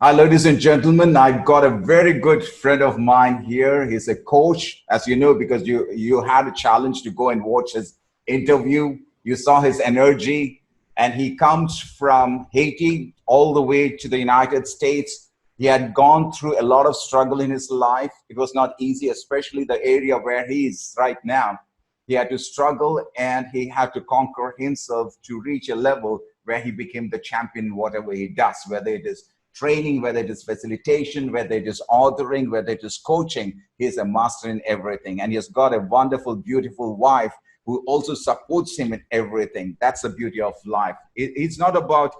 Hi, ladies and gentlemen. I've got a very good friend of mine here. He's a coach, as you know, because you had a challenge to go and watch his interview. You saw his energy, and he comes from Haiti all the way to the United States. He had gone through a lot of struggle in his life. It was not easy, especially the area where he is right now. He had to struggle and he had to conquer himself to reach a level where he became the champion in whatever he does, whether it is training, whether it is facilitation, whether it is authoring, whether it is coaching. He's a master in everything. And he has got a wonderful, beautiful wife who also supports him in everything. That's the beauty of life. It's not about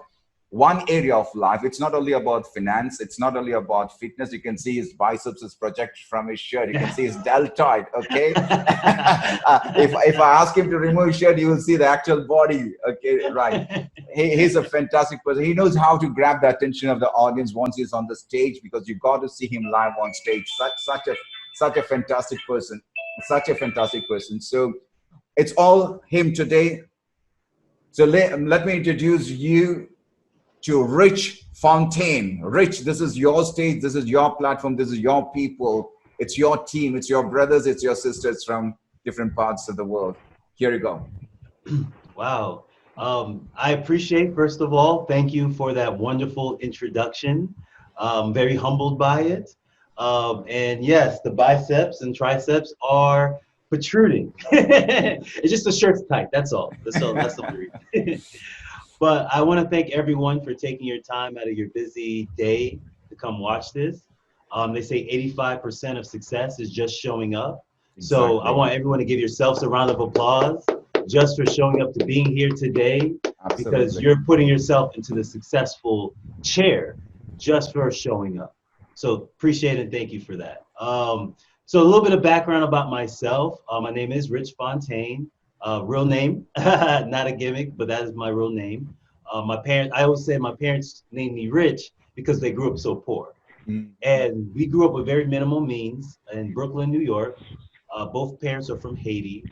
one area of life. It's not only about finance. It's not only about fitness. You can see his biceps is projected from his shirt. You can see his deltoid, okay? If I ask him to remove his shirt, you will see the actual body, okay? Right. He's a fantastic person. He knows how to grab the attention of the audience once he's on the stage, because you got to see him live on stage. Such a fantastic person. Such a fantastic person. So it's all him today. So let me introduce you to Rich Fontaine. Rich, this is your stage, this is your platform, this is your people, it's your team, it's your brothers, it's your sisters from different parts of the world. Here you go. Wow. I appreciate, first of all, thank you for that wonderful introduction. Very humbled by it. And yes, the biceps and triceps are protruding. It's just the shirt's tight, that's all. That's the reason. But I want to thank everyone for taking your time out of your busy day to come watch this. They say 85% of success is just showing up. Exactly. So I want everyone to give yourselves a round of applause just for showing up to being here today. Absolutely. Because you're putting yourself into the successful chair just for showing up. So appreciate it and thank you for that. So a little bit of background about myself. My name is Rich Fontaine. Real name, not a gimmick, but that is my real name. I always say my parents named me Rich because they grew up so poor. Mm-hmm. And we grew up with very minimal means in Brooklyn, New York. Both parents are from Haiti.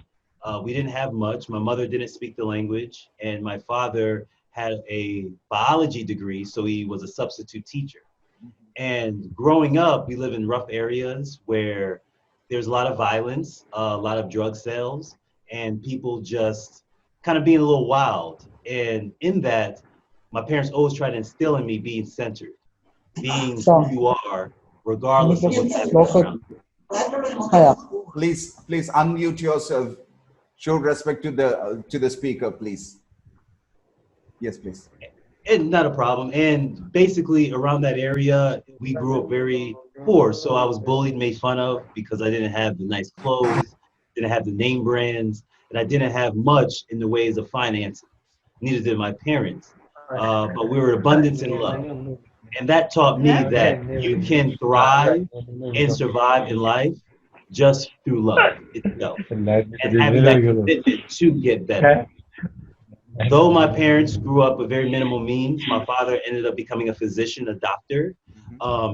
We didn't have much. My mother didn't speak the language, and my father had a biology degree, so he was a substitute teacher. Mm-hmm. And growing up, we live in rough areas where there's a lot of violence, a lot of drug sales, and people just kind of being a little wild. And in that, my parents always tried to instill in me being centered, being who you are, regardless of what's happening around you. Please unmute yourself. Show respect to the speaker, please. Yes, please. And not a problem. And basically around that area, we grew up very poor. So I was bullied, made fun of because I didn't have the nice clothes, didn't have the name brands, and I didn't have much in the ways of finances. Neither did my parents. But we were abundance in love. And that taught me that you can thrive and survive in life just through love itself and having that commitment to get better. Though my parents grew up with very minimal means, my father ended up becoming a physician, a doctor,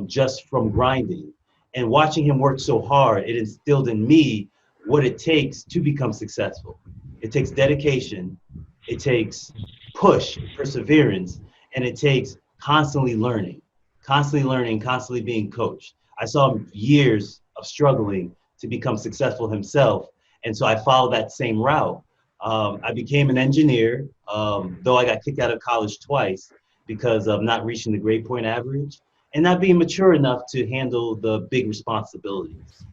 just from grinding. And watching him work so hard, it instilled in me what it takes to become successful. It takes dedication, it takes push, perseverance, and it takes constantly learning, constantly being coached. I saw years of struggling to become successful himself, and so I followed that same route. I became an engineer, though I got kicked out of college twice because of not reaching the grade point average and not being mature enough to handle the big responsibilities.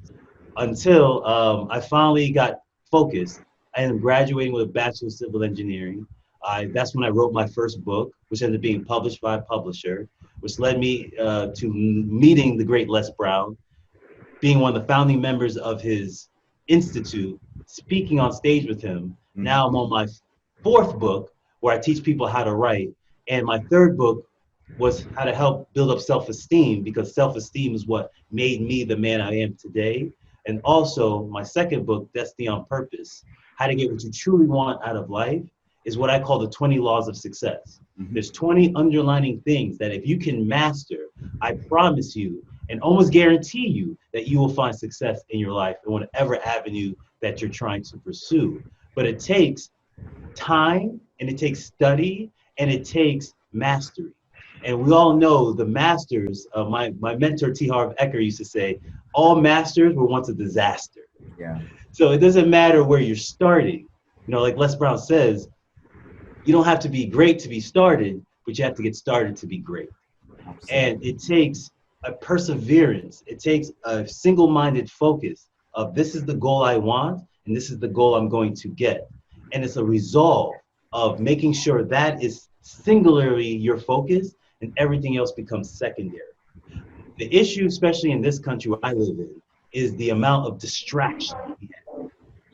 Until I finally got focused. I ended up graduating with a Bachelor of Civil Engineering. That's when I wrote my first book, which ended up being published by a publisher, which led me to meeting the great Les Brown, being one of the founding members of his institute, speaking on stage with him. Mm-hmm. Now I'm on my fourth book where I teach people how to write. And my third book was how to help build up self-esteem, because self-esteem is what made me the man I am today. And also my second book, Destiny on Purpose, how to get what you truly want out of life, is what I call the 20 laws of success. Mm-hmm. There's 20 underlining things that if you can master, I promise you and almost guarantee you that you will find success in your life in whatever avenue that you're trying to pursue. But it takes time, and it takes study, and it takes mastery. And we all know the masters, my mentor T. Harv Eker used to say, all masters were once a disaster. Yeah. So it doesn't matter where you're starting. You know, like Les Brown says, you don't have to be great to be started, but you have to get started to be great. And Absolutely. it takes a perseverance. It takes a single-minded focus of this is the goal I want, and this is the goal I'm going to get. And it's a resolve of making sure that is singularly your focus and everything else becomes secondary. The issue, especially in this country where I live in, is the amount of distraction we have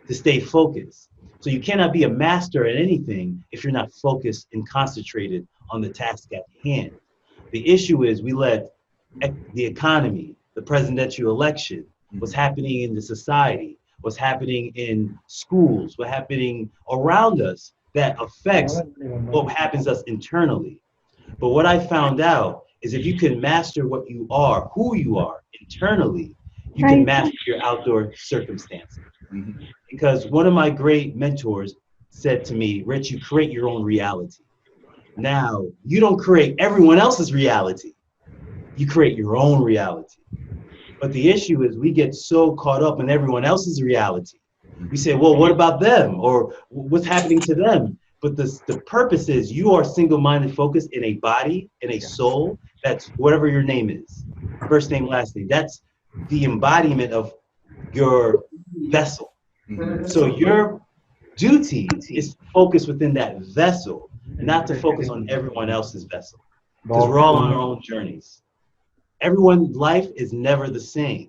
to stay focused. So you cannot be a master at anything if you're not focused and concentrated on the task at hand. The issue is we let the economy, the presidential election, what's Mhm. happening in the society, what's happening in schools, what's happening around us that affects what happens to us internally. But what I found out is if you can master what you are, who you are internally, you can master your outdoor circumstances. Mhm. Because one of my great mentors said to me, Rich, you create your own reality. Now, you don't create everyone else's reality, you create your own reality. But the issue is we get so caught up in everyone else's reality. We say, well, what about them? Or what's happening to them? But the purpose is you are single-minded focused in a body, in a Yes. soul, that's whatever your name is. First name, last name. That's the embodiment of your vessel. So Mhm. your duty is to focus within that vessel, not to focus on everyone else's vessel. Because we're all on our own journeys. Everyone's life is never the same.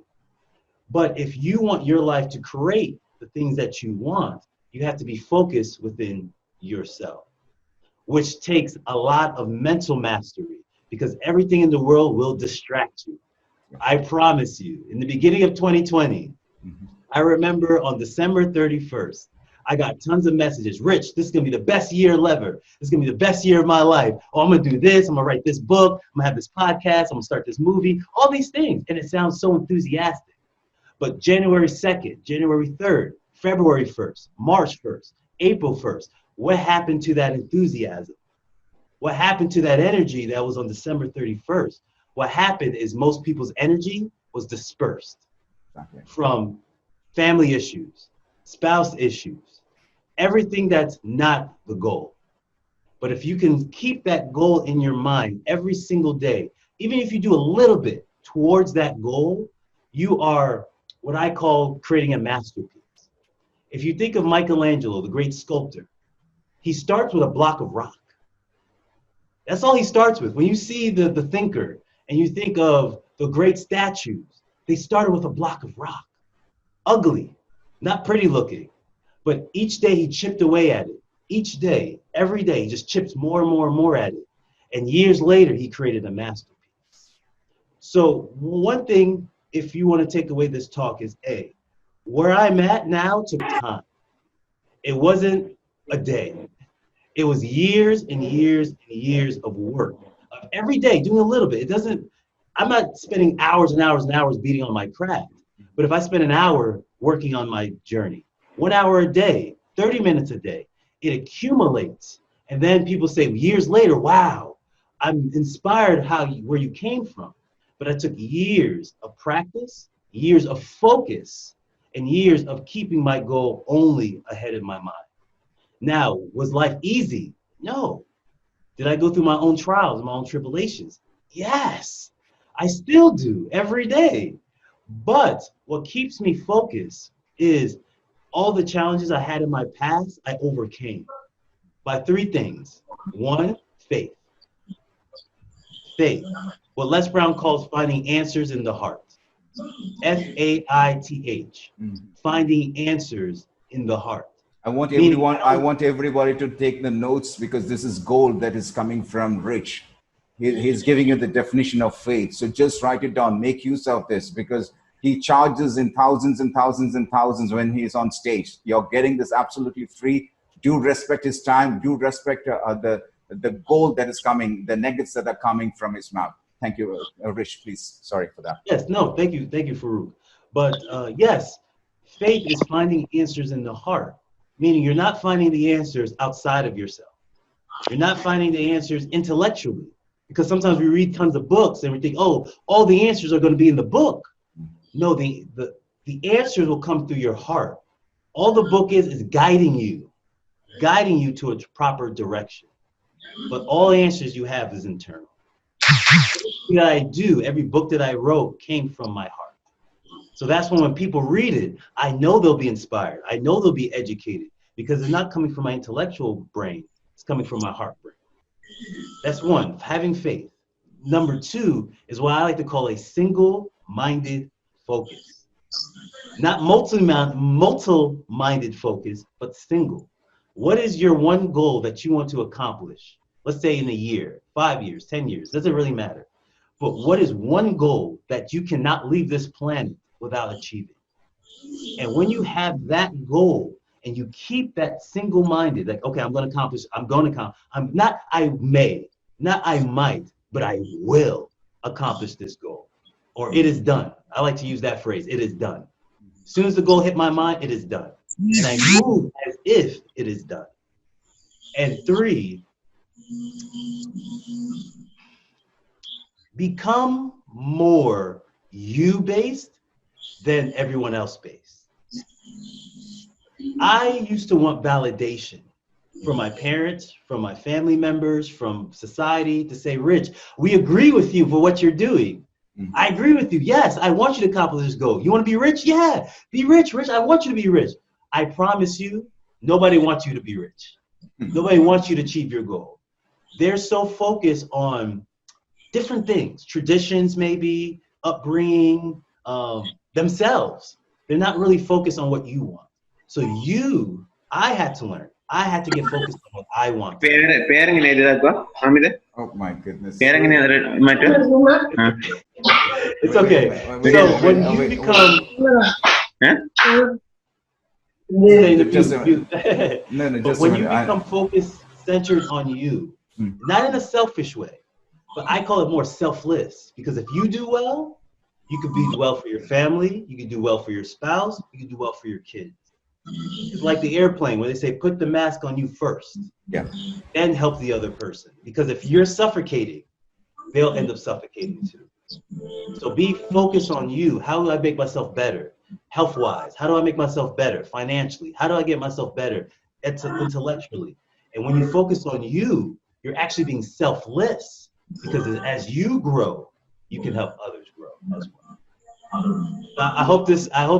But if you want your life to create the things that you want, you have to be focused within yourself, which takes a lot of mental mastery because everything in the world will distract you. I promise you, in the beginning of 2020, Mhm. I remember on December 31st, I got tons of messages. Rich, this is gonna be the best year ever. This is gonna be the best year of my life. Oh, I'm gonna do this. I'm gonna write this book. I'm gonna have this podcast. I'm gonna start this movie. All these things, and it sounds so enthusiastic. But January 2nd, January 3rd, February 1st, March 1st, April 1st, what happened to that enthusiasm? What happened to that energy that was on December 31st? What happened is most people's energy was dispersed Exactly. from family issues, spouse issues, everything that's not the goal. But if you can keep that goal in your mind every single day, even if you do a little bit towards that goal, you are what I call creating a masterpiece. If you think of Michelangelo, the great sculptor, he starts with a block of rock. That's all he starts with. When you see the thinker and you think of the great statues, they started with a block of rock. Ugly, not pretty looking. But each day he chipped away at it. Each day, every day, he just chips more and more and more at it. And years later, he created a masterpiece. So one thing, if you want to take away this talk, is A, where I'm at now took time. It wasn't a day. It was years and years and years of work. Of every day doing a little bit. It doesn't, I'm not spending hours and hours and hours beating on my craft. But if I spend an hour working on my journey, 1 hour a day, 30 minutes a day, it accumulates. And then people say years later, wow, I'm inspired where you came from. But I took years of practice, years of focus, and years of keeping my goal only ahead of my mind. Now, was life easy? No. Did I go through my own trials, my own tribulations? Yes. I still do every day. But what keeps me focused is all the challenges I had in my past, I overcame by three things. One, faith. Faith. What Les Brown calls finding answers in the heart. Faith. Mhm. Finding answers in the heart. Meaning, I want everybody to take the notes because this is gold that is coming from Rich. He's giving you the definition of faith. So just write it down, make use of this because he charges in thousands and thousands and thousands when he's on stage. You're getting this absolutely free. Do respect his time. Do respect the gold that is coming, the nuggets that are coming from his mouth. Thank you, Rich. Please, sorry for that. yes, no, thank you, Farookh. But yes, faith is finding answers in the heart, meaning you're not finding the answers outside of yourself. You're not finding the answers intellectually. Because sometimes we read tons of books and we think, oh, all the answers are going to be in the book. No, the answers will come through your heart. All the book is guiding you to a proper direction. But all answers you have is internal. Everything that I do, every book that I wrote came from my heart. So that's when people read it, I know they'll be inspired. I know they'll be educated because it's not coming from my intellectual brain. It's coming from my heart brain. That's one, having faith. Number two is what I like to call a single-minded focus. Not multi-minded focus, but single. What is your one goal that you want to accomplish? Let's say in a year, 5 years, 10 years, doesn't really matter. But what is one goal that you cannot leave this planet without achieving? And when you have that goal and you keep that single-minded, like, okay, I'm going to accomplish, I might, but I will accomplish this goal. Or it is done. I like to use that phrase, it is done. As soon as the goal hit my mind, it is done. And I move as if it is done. And three, become more you-based than everyone else-based. I used to want validation from my parents, from my family members, from society to say, Rich, we agree with you for what you're doing. I agree with you. Yes, I want you to accomplish this goal. You want to be rich? Yeah, be rich, Rich. I want you to be rich. I promise you, nobody wants you to be rich. Nobody wants you to achieve your goal. They're so focused on different things, traditions maybe, upbringing, themselves. They're not really focused on what you want. So I had to learn. I had to get focused on what I want. Oh my goodness. It's okay. So when you become... When you become focused, centered on you, not in a selfish way, but I call it more selfless. Because if you do well, you can do well for your family, you can do well for your spouse, you can do well for your kids. It's like the airplane where they say, put the mask on you first, then help the other person. Because if you're suffocating, they'll end up suffocating too. So be focused on you. How do I make myself better? Health-wise, how do I make myself better? Financially, how do I get myself better? Intellectually. And when you focus on you, you're actually being selfless, because as you grow, you can help others grow as well. I hope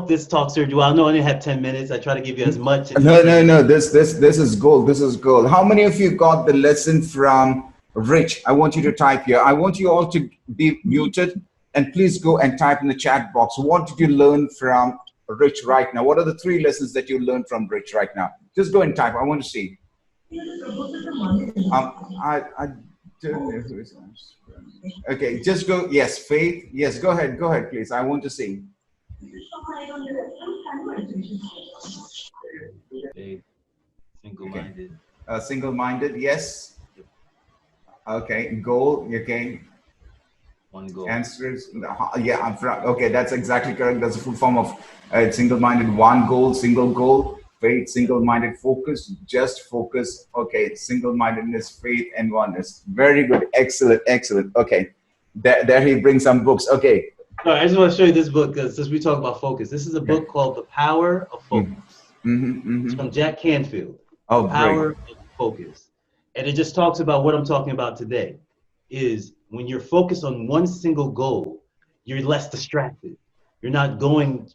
this talk served you well. I know I only have 10 minutes. I try to give you as much. No. This is gold. This is gold. How many of you got the lesson from Rich? I want you to type here. I want you all to be muted. And please go and type in the chat box. What did you learn from Rich right now? What are the 3 lessons that you learned from Rich right now? Just go and type. I want to see. I don't know who is on. Okay, just go. Yes, Faith. Yes, go ahead. Go ahead, please. I want to see. Single-minded. Okay. Single-minded. Yes. Okay. Goal. Okay. One goal. Answers. Yeah. Okay, that's exactly correct. That's a full form of single-minded. One goal. Single goal. Faith. Single-minded. Focus. Just focus. Okay. Single-mindedness. Faith and oneness. Very good. Excellent. Excellent. Okay. There he brings some books. Okay. All right, I just want to show you this book because since we talk about focus, this is a book called The Power of Focus. It's from Jack Canfield. Oh, The Power of Focus. And it just talks about what I'm talking about today. Is when you're focused on one single goal, you're less distracted. You're not going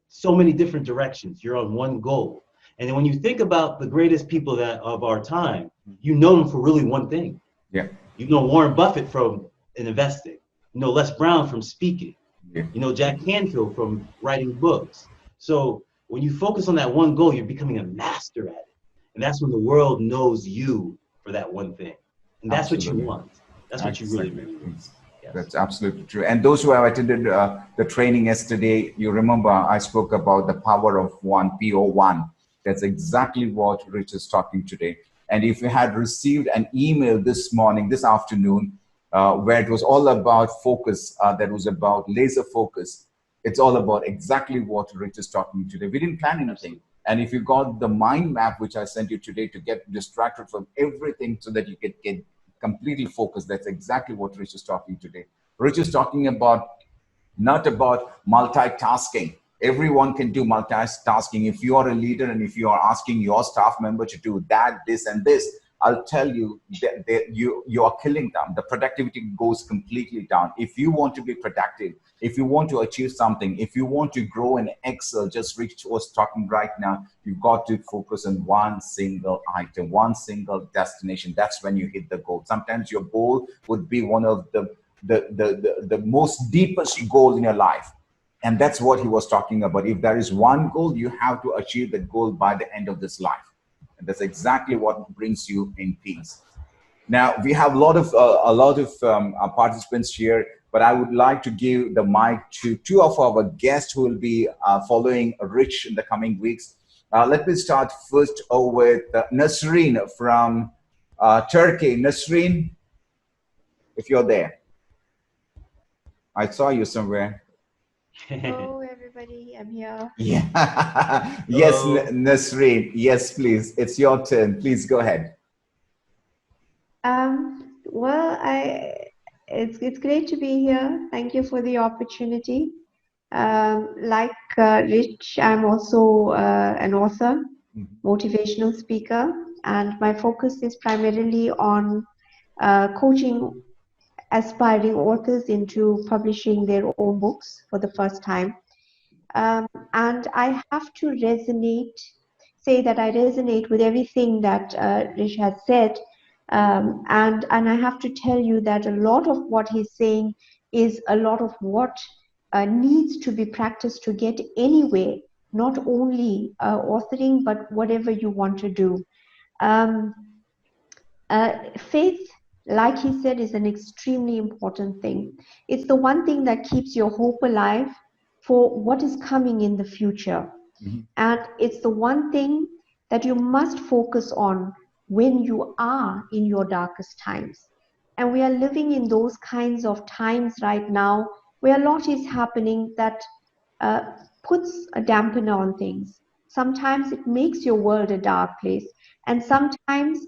so many different directions. You're on one goal. And then when you think about the greatest people of our time, you know them for really one thing. Yeah. You know Warren Buffett from investing. You know Les Brown from speaking. Yeah. You know Jack Canfield from writing books. So when you focus on that one goal, you're becoming a master at it. And that's when the world knows you for that one thing. And that's what you want. That's what you really want. Yes. That's absolutely true. And those who have attended the training yesterday, you remember I spoke about the power of one, PO1. That's exactly what Rich is talking today. And if you had received an email this morning, this afternoon, where it was all about focus, that was about laser focus, it's all about exactly what Rich is talking today. We didn't plan anything. And if you got the mind map, which I sent you today to get distracted from everything so that you could get completely focused. That's exactly what Rich is talking today. Rich is talking about not about multitasking. Everyone can do multitasking. If you are a leader and if you are asking your staff member to do that, this, and this, I'll tell you that you are killing them. The productivity goes completely down. If you want to be productive, if you want to achieve something, if you want to grow and excel, just Rich was talking right now, you've got to focus on one single item, one single destination. That's when you hit the goal. Sometimes your goal would be one of the most deepest goal in your life. And that's what he was talking about. If there is one goal, you have to achieve that goal by the end of this life. And that's exactly what brings you in peace. Now we have a lot of participants here, but I would like to give the mic to two of our guests who will be following Rich in the coming weeks. Let me start first with Nasreen from Turkey. Nasreen, if you're there, I saw you somewhere. Hello, everybody. I'm here. Yeah. Yes, Nasreen. Yes, please. It's your turn. Please go ahead. Well, it's great to be here. Thank you for the opportunity. Like Rich, I'm also an author, motivational speaker, and my focus is primarily on coaching aspiring authors into publishing their own books for the first time. And I have to say that I resonate with everything that Rich has said. And I have to tell you that a lot of what he's saying is a lot of what needs to be practiced to get anywhere, not only authoring, but whatever you want to do. Faith, like he said, is an extremely important thing. It's the one thing that keeps your hope alive for what is coming in the future. And it's the one thing that you must focus on when you are in your darkest times. And we are living in those kinds of times right now where a lot is happening that puts a dampener on things. Sometimes it makes your world a dark place. And sometimes,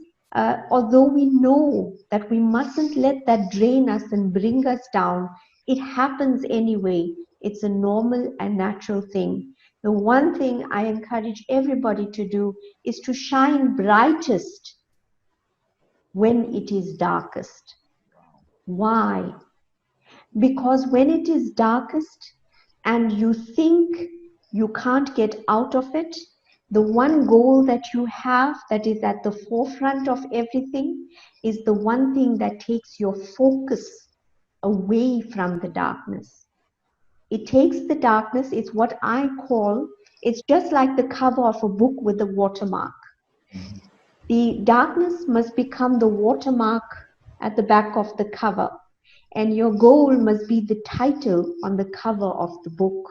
although we know that we mustn't let that drain us and bring us down, it happens anyway. It's a normal and natural thing. The one thing I encourage everybody to do is to shine brightest when it is darkest. Why? Because when it is darkest and you think you can't get out of it, the one goal that you have that is at the forefront of everything is the one thing that takes your focus away from the darkness. It takes the darkness, it's what I call, it's just like the cover of a book with a watermark. The darkness must become the watermark at the back of the cover, and your goal must be the title on the cover of the book.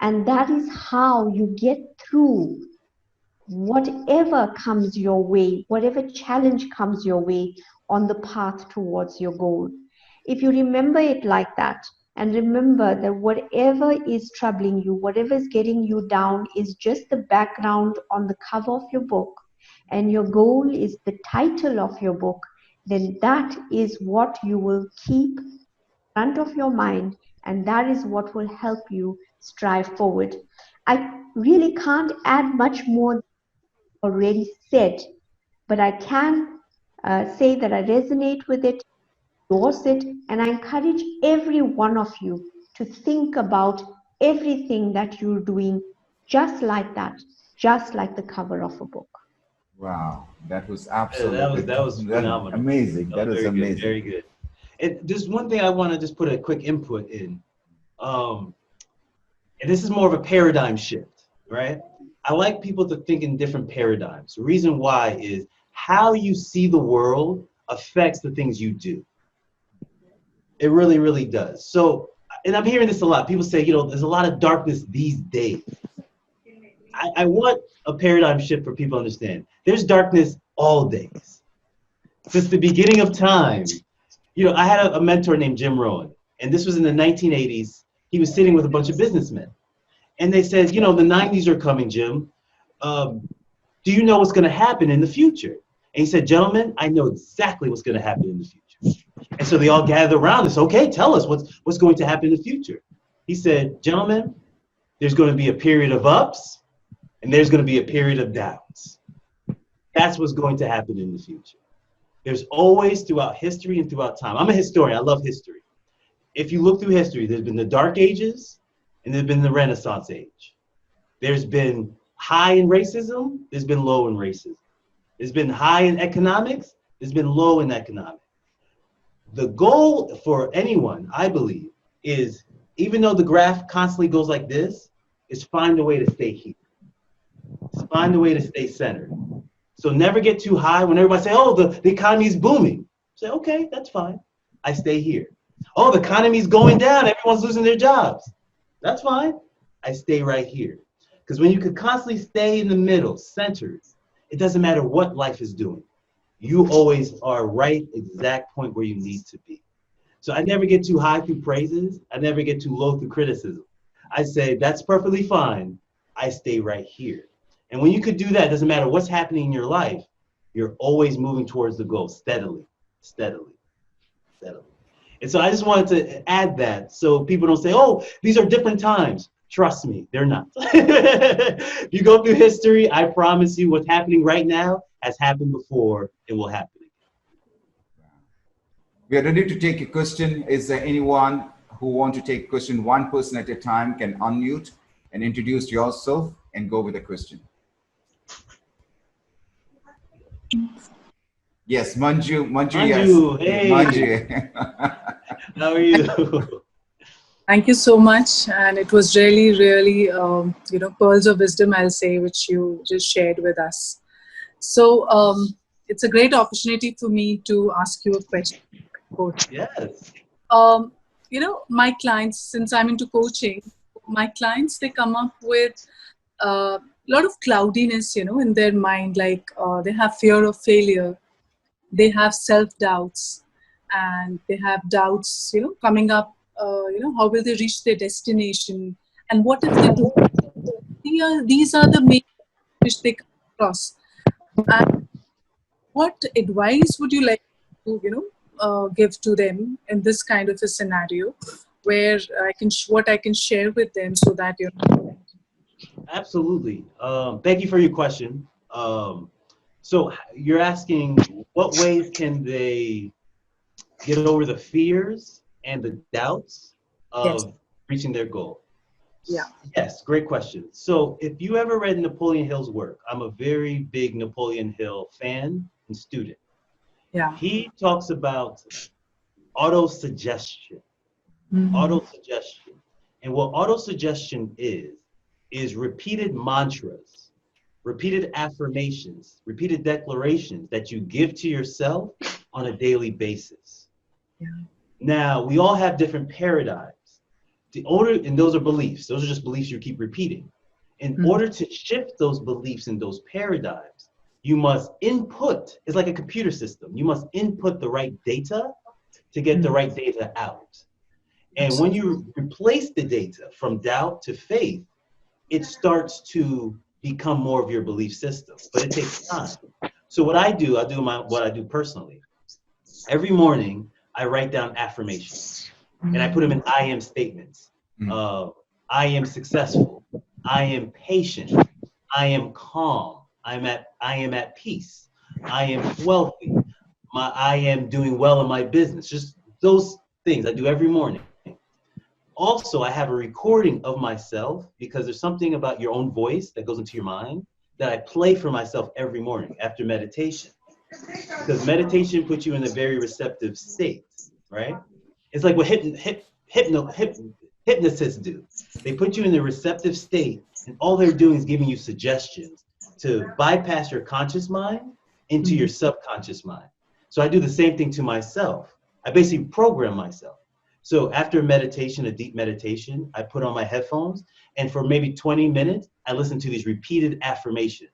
And that is how you get through whatever comes your way, whatever challenge comes your way on the path towards your goal. If you remember it like that, and remember that whatever is troubling you, whatever is getting you down is just the background on the cover of your book, and your goal is the title of your book, then that is what you will keep in front of your mind, and that is what will help you strive forward. I really can't add much more already said, but I can say that I resonate with it, endorse it, and I encourage every one of you to think about everything that you're doing just like that, just like the cover of a book. Wow, that was Yeah, absolutely that was phenomenal. amazing. That That was was very good, amazing. very good. And just one thing I want to just put a quick input in, and this is more of a paradigm shift, right? I like people to think in different paradigms. The reason why is how you see the world affects the things you do. It really, really does. So, and I'm hearing this a lot. People say, there's a lot of darkness these days. I want a paradigm shift for people to understand. There's darkness all days. Since the beginning of time, I had a mentor named Jim Rohn, and this was in the 1980s. He was sitting with a bunch of businessmen. And they said, the 90s are coming, Jim. Do you know what's going to happen in the future? And he said, gentlemen, I know exactly what's going to happen in the future. And so they all gathered around and said, okay, tell us what's going to happen in the future. He said, gentlemen, there's going to be a period of ups and there's going to be a period of downs. That's what's going to happen in the future. There's always, throughout history and throughout time. I'm a historian. I love history. If you look through history, there's been the Dark Ages and there's been the Renaissance age. There's been high in racism. There's been low in racism. There's been high in economics. There's been low in economics. The goal for anyone, I believe, is, even though the graph constantly goes like this, is find a way to stay here. Find a way to stay centered. So never get too high. When everybody say, oh, the economy is booming, say, okay, that's fine. I stay here. Oh, the economy is going down. Everyone's losing their jobs. That's fine. I stay right here. Because when you could constantly stay in the middle, centered, it doesn't matter what life is doing. You always are right exact point where you need to be. So I never get too high through praises. I never get too low through criticism. I say, that's perfectly fine. I stay right here. And when you could do that, it doesn't matter what's happening in your life, you're always moving towards the goal, steadily, steadily, steadily. And so I just wanted to add that so people don't say, oh, these are different times. Trust me, they're not. If you go through history, I promise you what's happening right now has happened before and will happen again. We are ready to take a question. Is there anyone who wants to take a question? One person at a time can unmute and introduce yourself and go with a question. Yes, Manju, Manju, yes. hey. Manju. How are you? Thank you so much. And it was really, pearls of wisdom, I'll say, which you just shared with us. So it's a great opportunity for me to ask you a question, Coach. Yes. My clients, since I'm into coaching, my clients, they come up with a lot of cloudiness, in their mind, like they have fear of failure, they have self-doubts, and they have doubts, coming up, how will they reach their destination, and what if they do? These are the main which they come across. And what advice would you like to, give to them in this kind of a scenario, where what I can share with them so that Absolutely. Thank you for your question. So you're asking, what ways can they get over the fears and the doubts of Yes. reaching their goal? Yeah. Yes, great question. So if you ever read Napoleon Hill's work, I'm a very big Napoleon Hill fan and student. Yeah. He talks about auto-suggestion. Mm-hmm. Auto-suggestion. And what auto-suggestion is repeated mantras, repeated affirmations, repeated declarations that you give to yourself on a daily basis. Yeah. Now, we all have different paradigms. And those are beliefs. Those are just beliefs you keep repeating. In order to shift those beliefs and those paradigms, you must input, it's like a computer system. You must input the right data to get the right data out. And when you replace the data from doubt to faith, it starts to become more of your belief system, but it takes time. So what I do what I do personally. Every morning, I write down affirmations, and I put them in I am statements. I am successful. I am patient. I am calm. I am at peace. I am wealthy. I am doing well in my business. Just those things I do every morning. Also, I have a recording of myself, because there's something about your own voice that goes into your mind that I play for myself every morning after meditation. Because meditation puts you in a very receptive state, right? It's like what hypnotists do. They put you in a receptive state, and all they're doing is giving you suggestions to bypass your conscious mind into your subconscious mind. So I do the same thing to myself. I basically program myself. So after meditation, a deep meditation, I put on my headphones, and for maybe 20 minutes, I listen to these repeated affirmations.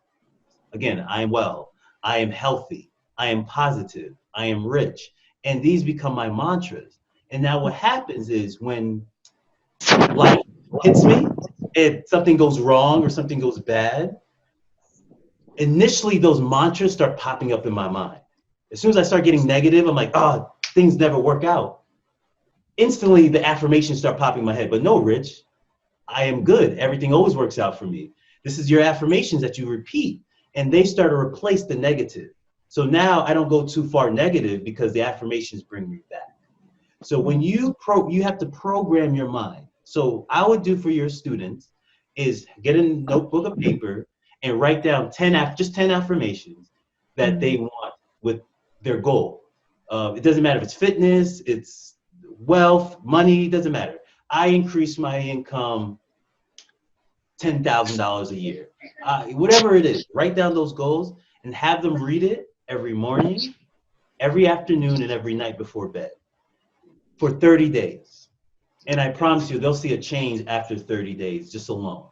Again, I am well, I am healthy, I am positive, I am rich. And these become my mantras. And now what happens is, when life hits me, if something goes wrong or something goes bad, initially those mantras start popping up in my mind. As soon as I start getting negative, I'm like, oh, things never work out. Instantly, the affirmations start popping in my head. But no, Rich, I am good. Everything always works out for me. This is your affirmations that you repeat, and they start to replace the negative. So now I don't go too far negative because the affirmations bring me back. So when you have to program your mind. So I would do for your students is get a notebook of paper and write down 10 affirmations that they want with their goal. It doesn't matter if it's fitness, it's wealth, money, doesn't matter. I increase my income $10,000 a year. Whatever it is, write down those goals and have them read it every morning, every afternoon, and every night before bed for 30 days. And I promise you, they'll see a change after 30 days just alone.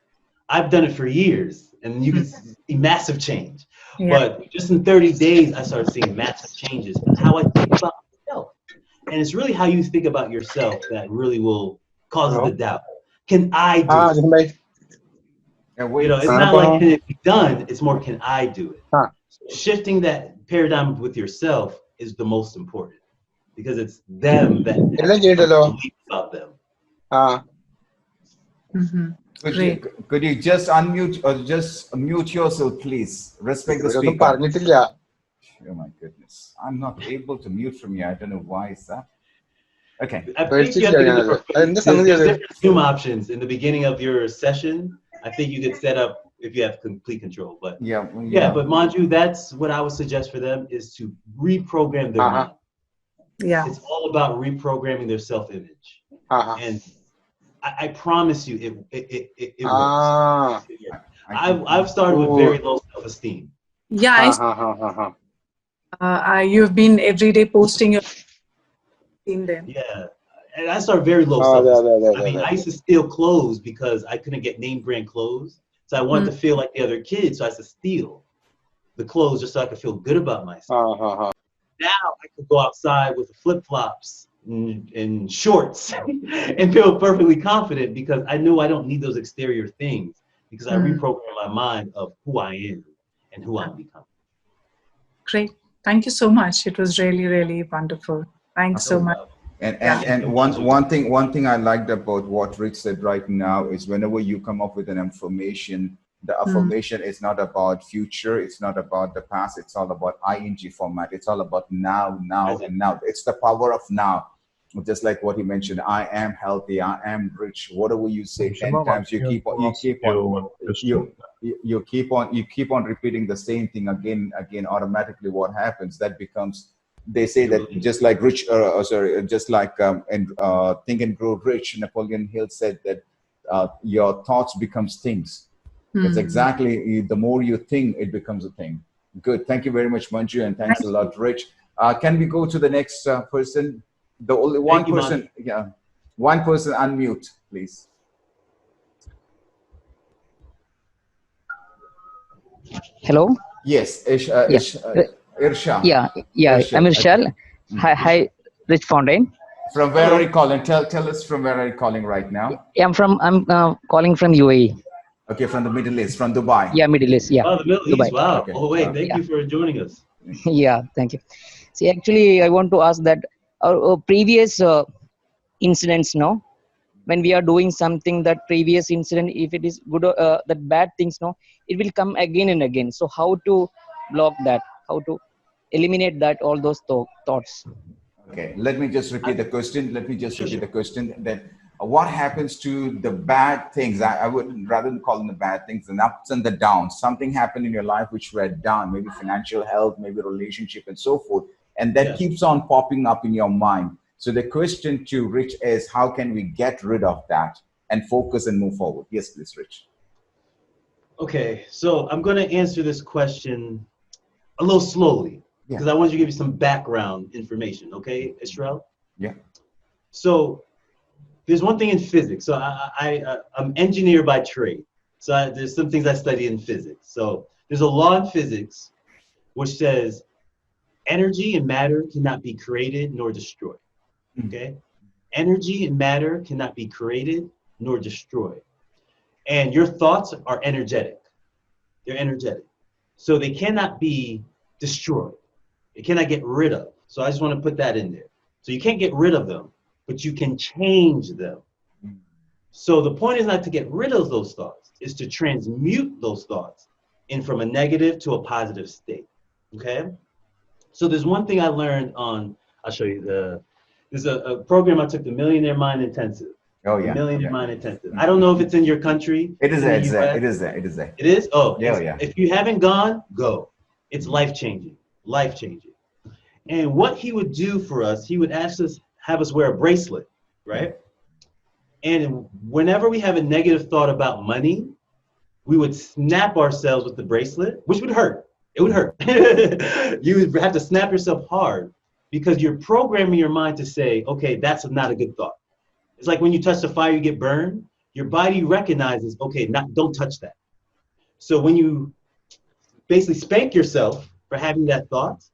I've done it for years, and you can see massive change. Yeah. But just in 30 days, I started seeing massive changes in how I think about myself. And it's really how you think about yourself that really will cause the doubt. Can I do it? You know, it's not like can it be done, it's more can I do it? Shifting that paradigm with yourself is the most important because it's them that believe about them. Could you just unmute or just mute yourself, please? Respect the speaker. Oh my goodness. I'm not able to mute from here. I don't know why is that. Okay. I think you have to there's different Zoom options in the beginning of your session. I think you could set up if you have complete control. But yeah, but Manju, that's what I would suggest for them is to reprogram their mind. Yeah. It's all about reprogramming their self-image. And I promise you it works. I've started with very low self-esteem. Yeah. You've been every day posting your team then. Yeah. And I started very low self-esteem. I mean, I used to steal clothes because I couldn't get name brand clothes. So I wanted to feel like the other kids. So I used to steal the clothes just so I could feel good about myself. Now I could go outside with flip-flops and shorts and feel perfectly confident because I know I don't need those exterior things because I reprogram my mind of who I am and who I'm becoming. Great. Thank you so much. It was really, really wonderful. Thanks so much. And one thing I liked about what Rich said right now is whenever you come up with an affirmation, the affirmation is not about future, it's not about the past, it's all about ing format. It's all about now, and now. It's the power of now. Just like what he mentioned, I am healthy, I am rich. Whatever you say 10 times, you keep on repeating the same thing again. Automatically, what happens? That becomes. They say that just like Think and Grow Rich, Napoleon Hill said that your thoughts becomes things. It's exactly the more you think, it becomes a thing. Good. Thank you very much, Manju, and thanks a lot, Rich. Can we go to the next person? The only one person, one person unmute, please. Hello. Yes, Irsha. Yeah. Irsha. I'm Irshal. Hi, Rich Fontaine. From where are you calling? Tell us from where are you calling right now? Yeah, I'm calling from UAE. Okay, from the Middle East, from Dubai. Yeah, Middle East. Yeah. Oh, the Middle East. Wow. Okay. Oh, wait. Thank you for joining us. Yeah, thank you. See, actually, I want to ask that our previous incidents, no, when we are doing something, that previous incident, if it is good, that bad things, no, it will come again and again. So how to block that? How to eliminate that, all those thoughts? Okay, let me just repeat the question. That what happens to the bad things? I would rather than call them the bad things, the ups and the downs. Something happened in your life which were down, maybe financial health, maybe relationship and so forth. And that keeps on popping up in your mind. So the question to Rich is, how can we get rid of that and focus and move forward? Yes, please, Rich. Okay, so I'm going to answer this question a little slowly because I want you to give you some background information. Okay, Israel? Yeah. So there's one thing in physics. So I'm engineer by trade. So there's some things I study in physics. So there's a law in physics which says energy and matter cannot be created nor destroyed. Okay? Energy and matter cannot be created nor destroyed. And your thoughts are energetic. They're energetic. So they cannot be destroyed. They cannot get rid of. So I just want to put that in there. So you can't get rid of them, but you can change them. So the point is not to get rid of those thoughts, is to transmute those thoughts in from a negative to a positive state. Okay? So there's one thing I learned on, I'll show you there's a program I took, the Millionaire Mind Intensive. Oh yeah. Millionaire Mind Intensive. I don't know if it's in your country. It is there. It is there. It is there. It is? Oh, yeah. If you haven't gone, go. It's life-changing. Life-changing. And what he would do for us, he would have us wear a bracelet, right? And whenever we have a negative thought about money, we would snap ourselves with the bracelet, which would hurt. It would hurt. You would have to snap yourself hard because you're programming your mind to say, okay, that's not a good thought. It's like when you touch the fire, you get burned. Your body recognizes, okay, don't touch that. So when you basically spank yourself for having that thought,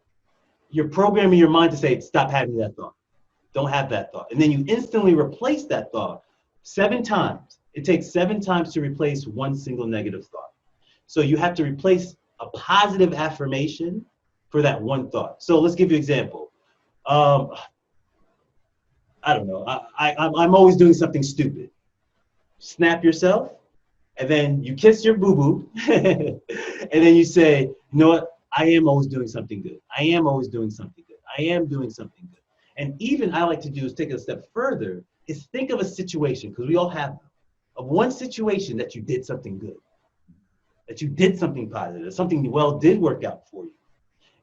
you're programming your mind to say, stop having that thought. Don't have that thought. And then you instantly replace that thought 7 times. It takes 7 times to replace one single negative thought. So you have to replace a positive affirmation for that one thought. So let's give you an example. I don't know. I'm always doing something stupid. Snap yourself, and then you kiss your boo-boo, and then you say, you know what? I am always doing something good. I am always doing something good. I am doing something good. And even I like to do is take it a step further, is think of a situation, because we all have them, of one situation that you did something good, that you did something positive, something well did work out for you.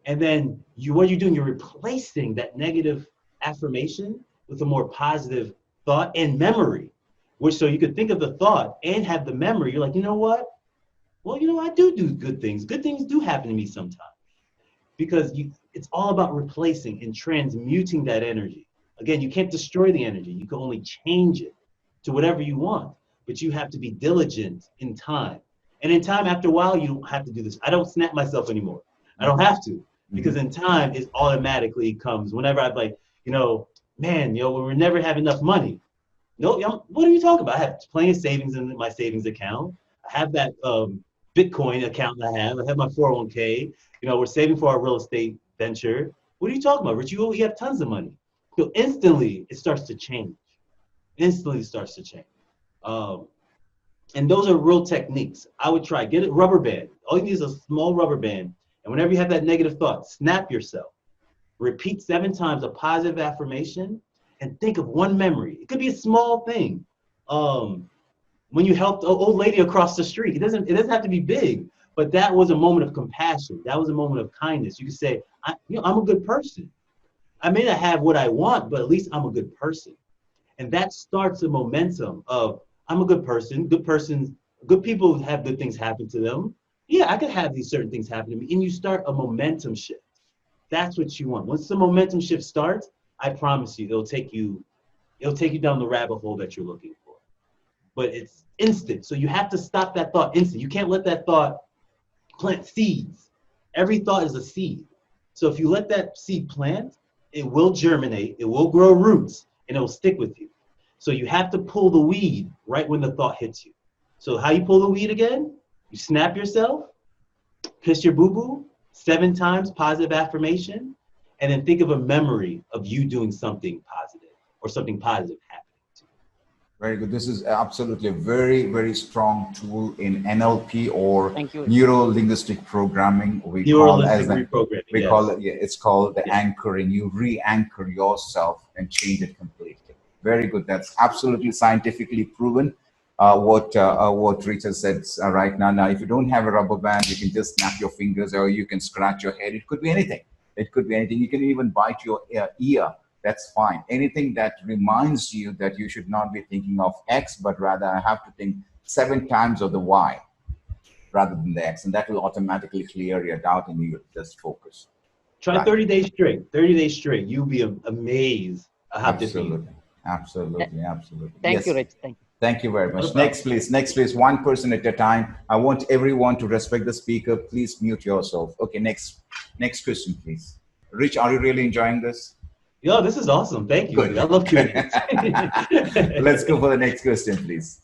And then what you're doing, you're replacing that negative affirmation with a more positive thought and memory, which so you could think of the thought and have the memory. You're like, you know what? Well, you know, I do good things. Good things do happen to me sometimes. Because it's all about replacing and transmuting that energy. Again, you can't destroy the energy. You can only change it to whatever you want. But you have to be diligent in time. And in time, after a while, you don't have to do this. I don't snap myself anymore. I don't have to. Because in time, it automatically comes. Whenever I'm like, you know, man, you know, we never have enough money. No, what are you talking about? I have plenty of savings in my savings account. I have that Bitcoin account that I have my 401k. You know, we're saving for our real estate venture. What are you talking about, Rich? You have tons of money. So instantly, it starts to change. Instantly starts to change. And those are real techniques. I would try, get a rubber band. All you need is a small rubber band. And whenever you have that negative thought, snap yourself. Repeat 7 times a positive affirmation and think of one memory. It could be a small thing. When you helped an old lady across the street, it doesn't have to be big, but that was a moment of compassion. That was a moment of kindness. You could say, I'm a good person. I may not have what I want, but at least I'm a good person. And that starts a momentum of, I'm a good person. Good people have good things happen to them. Yeah, I could have these certain things happen to me. And you start a momentum shift. That's what you want. Once the momentum shift starts, I promise you, it'll take you down the rabbit hole that you're looking for. But it's instant. So you have to stop that thought instant. You can't let that thought plant seeds. Every thought is a seed. So if you let that seed plant, it will germinate, it will grow roots, and it will stick with you. So you have to pull the weed right when the thought hits you. So how you pull the weed again? You snap yourself, kiss your boo-boo, 7 times positive affirmation, and then think of a memory of you doing something positive or something positive happening to you. Very good. This is absolutely a very, very strong tool in NLP or Thank you. neuro-linguistic programming. We call it, it's called the anchoring. You re-anchor yourself and change it completely. Very good. That's absolutely scientifically proven. What Richard said right now. Now, if you don't have a rubber band, you can just snap your fingers or you can scratch your head. It could be anything. It could be anything. You can even bite your ear. That's fine. Anything that reminds you that you should not be thinking of X, but rather I have to think 7 times of the Y rather than the X. And that will automatically clear your doubt and you just focus. Try 30 days straight. 30 days straight. You'll be amazed at how different you are. Absolutely. Thank you, Rich. Thank you. Thank you very much. Next, please. One person at a time. I want everyone to respect the speaker. Please mute yourself. Okay, next question, please. Rich, are you really enjoying this? Yo, this is awesome. Thank you. Good. I love Q&A. Let's go for the next question, please.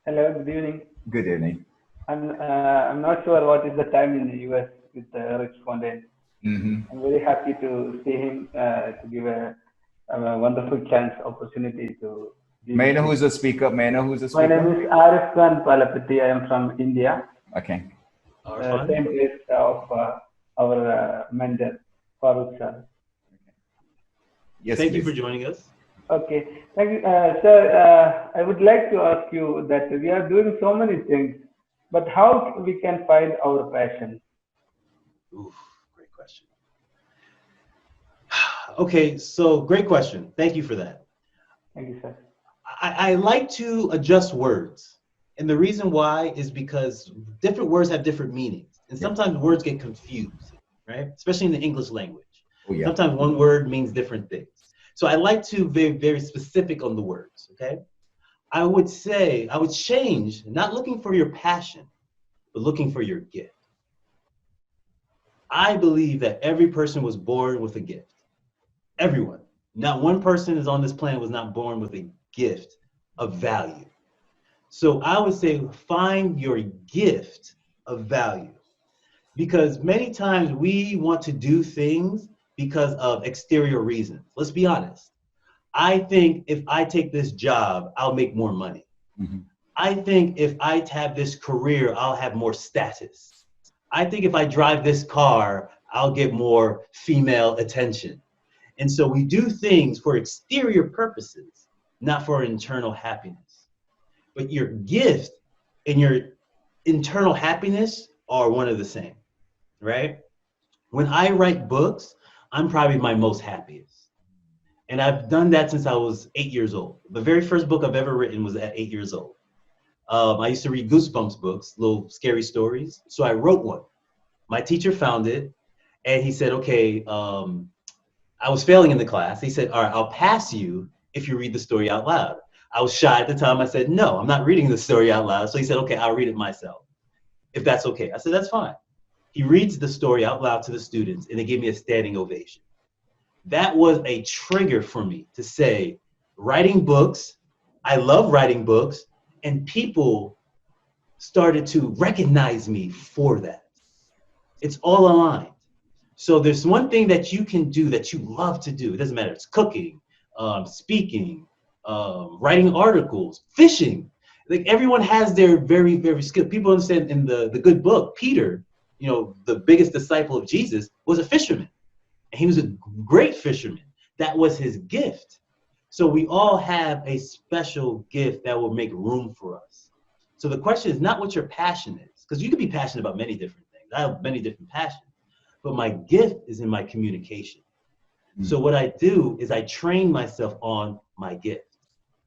Hello, good evening. Good evening. I'm not sure what is the time in the US with Rich Fontaine. I'm very happy to see him to give a wonderful chance opportunity to be May I with know him. who's the speaker? May I know who's the My name speaker? is Arif Khan Palapati. I am from India. Okay. Same place of our mentor, Farookh sir. Yes, Thank you please. for joining us. Okay, thank you, sir. I would like to ask you that we are doing so many things, but how we can find our passion? Oof, great question. Okay, so great question. Thank you for that. Thank you, sir. I like to adjust words. And the reason why is because different words have different meanings. And sometimes words get confused, right? Especially in the English language. Oh, yeah. Sometimes one word means different things. So I like to be very specific on the words, okay? I would say, I would change, not looking for your passion, but looking for your gift. I believe that every person was born with a gift. Everyone. Not one person is on this planet was not born with a gift of value. So I would say find your gift of value. Because many times we want to do things because of exterior reasons. Let's be honest. I think if I take this job, I'll make more money. I think if I have this career, I'll have more status. I think if I drive this car, I'll get more female attention. And so we do things for exterior purposes, not for internal happiness. But your gift and your internal happiness are one of the same, right? When I write books, I'm probably my most happiest. And I've done that since I was 8 years old. The very first book I've ever written was at 8 years old. I used to read Goosebumps books, little scary stories. So I wrote one. My teacher found it, and he said, okay, I was failing in the class. He said, all right, I'll pass you if you read the story out loud. I was shy at the time. I said, no, I'm not reading the story out loud. So he said, okay, I'll read it myself, if that's okay. I said, that's fine. He reads the story out loud to the students, and they gave me a standing ovation. That was a trigger for me to say, writing books, I love writing books, and people started to recognize me for that. It's all aligned. So there's one thing that you can do that you love to do. It doesn't matter. It's cooking, speaking, writing articles, fishing. Like everyone has their very, very skill. People understand in the good book, Peter, you know, the biggest disciple of Jesus, was a fisherman. And he was a great fisherman. That was his gift. So we all have a special gift that will make room for us. So the question is not what your passion is, because you could be passionate about many different things. I have many different passions. But my gift is in my communication. So what I do is I train myself on my gift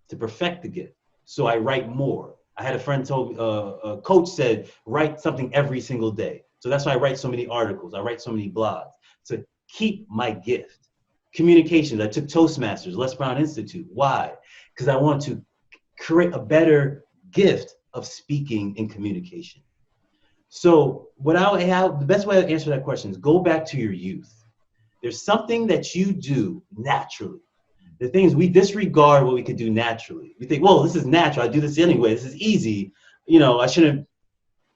to perfect the gift. So I write more. I had a friend told me, a coach said, write something every single day. So that's why I write so many articles. I write so many blogs to keep my gift. Communications, I took Toastmasters, Les Brown Institute. Why? Because I want to create a better gift of speaking and communication. So what I have, the best way to answer that question is go back to your youth. There's something that you do naturally. The things we disregard what we could do naturally. We think, well, this is natural. I do this anyway. This is easy. You know, I shouldn't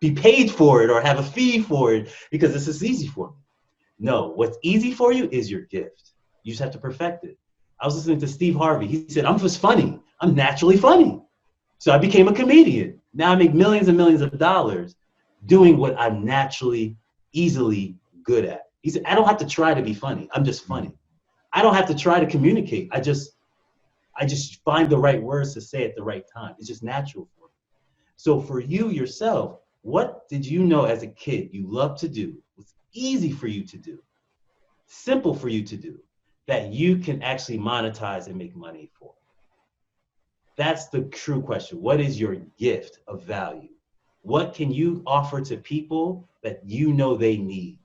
be paid for it or have a fee for it because this is easy for me. No, what's easy for you is your gift. You just have to perfect it. I was listening to Steve Harvey. He said, I'm just funny. I'm naturally funny. So I became a comedian. Now I make millions and millions of dollars doing what I'm naturally, easily good at. He said, I don't have to try to be funny. I'm just funny. I don't have to try to communicate. I just find the right words to say at the right time. It's just natural for me. So for you yourself, what did you know as a kid you loved to do? Was easy for you to do, simple for you to do, that you can actually monetize and make money for? That's the true question. What is your gift of value? What can you offer to people that you know they need?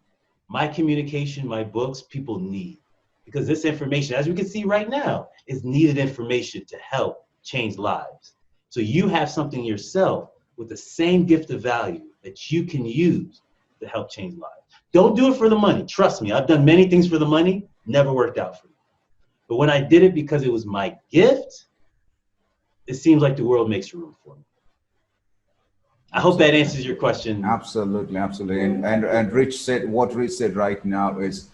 My communication, my books, people need. Because this information, as we can see right now, is needed information to help change lives. So you have something yourself with the same gift of value that you can use to help change lives. Don't do it for the money. Trust me, I've done many things for the money, never worked out for me. But when I did it because it was my gift, it seems like the world makes room for me. I hope that answers your question. Absolutely, absolutely. And Rich said, what Rich said right now is,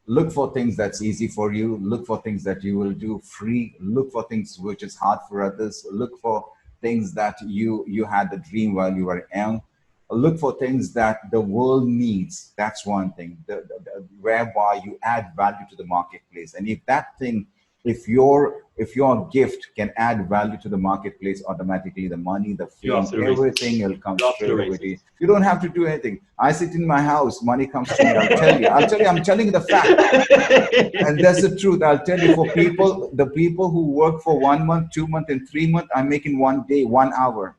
look for things that's easy for you. Look for things that you will do free. Look for things which is hard for others. Look for things that you had the dream while you were young. Look for things that the world needs. That's one thing, whereby you add value to the marketplace. And if that thing, if your gift can add value to the marketplace, automatically the money, the You're fame, off to the races. everything will come You're off to straight the away to you. races. You don't have to do anything. I sit in my house, money comes to me. I'm telling you the fact. And that's the truth. I'll tell you, for people, the people who work for 1 month, 2 months, and 3 months, I'm making 1 day, 1 hour.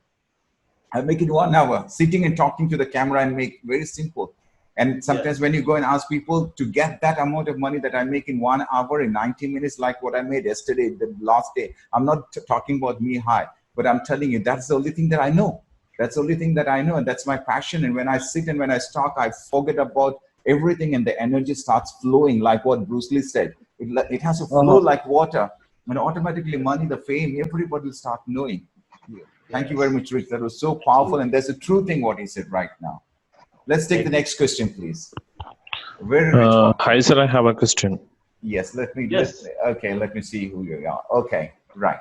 I make it 1 hour, sitting and talking to the camera, and make very simple. And sometimes when you go and ask people to get that amount of money that I make in 1 hour, in 90 minutes, like what I made yesterday, the last day, I'm not talking about me high, but I'm telling you, that's the only thing that I know. That's the only thing that I know. And that's my passion. And when I sit and when I talk, I forget about everything, and the energy starts flowing, like what Bruce Lee said. It has to flow like water. And automatically money, the fame, everybody will start knowing. Thank you very much, Rich. That was so powerful. And there's a true thing what he said right now. Let's take the next question, please. Very rich one. Hi, sir. I have a question. Yes, let me see who you are. Okay, right.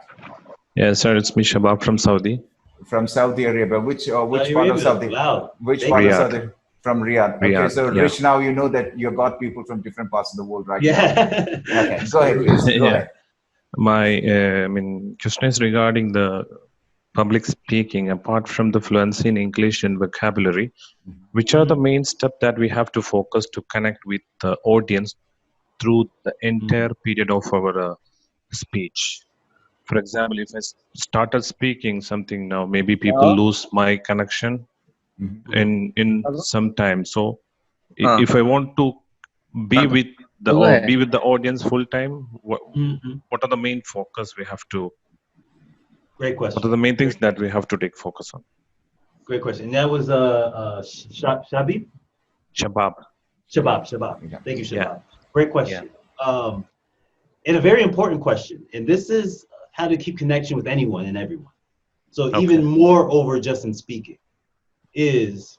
Yeah, sir. It's me, Shabab from Saudi. From Saudi Arabia. Which part of Saudi? Wow. Which part of Riyadh. Saudi? From Riyadh. Okay, Riyadh, so yeah. Rich, now you know that you got people from different parts of the world right Yeah. now. Okay, go ahead, please. Go ahead. My question is regarding the public speaking. Apart from the fluency in English and vocabulary, which are the main steps that we have to focus to connect with the audience through the entire period of our speech? For example, if I started speaking something now, maybe people lose my connection in some time. So if I want to be with the audience full time, what are the main focus we have to? Great question. What are the main things that we have to take focus on? Great question. And that was Shabib? Shabab. Shabab. Thank you, Shabab. Great question. And a very important question. And this is how to keep connection with anyone and everyone. So even more over just in speaking is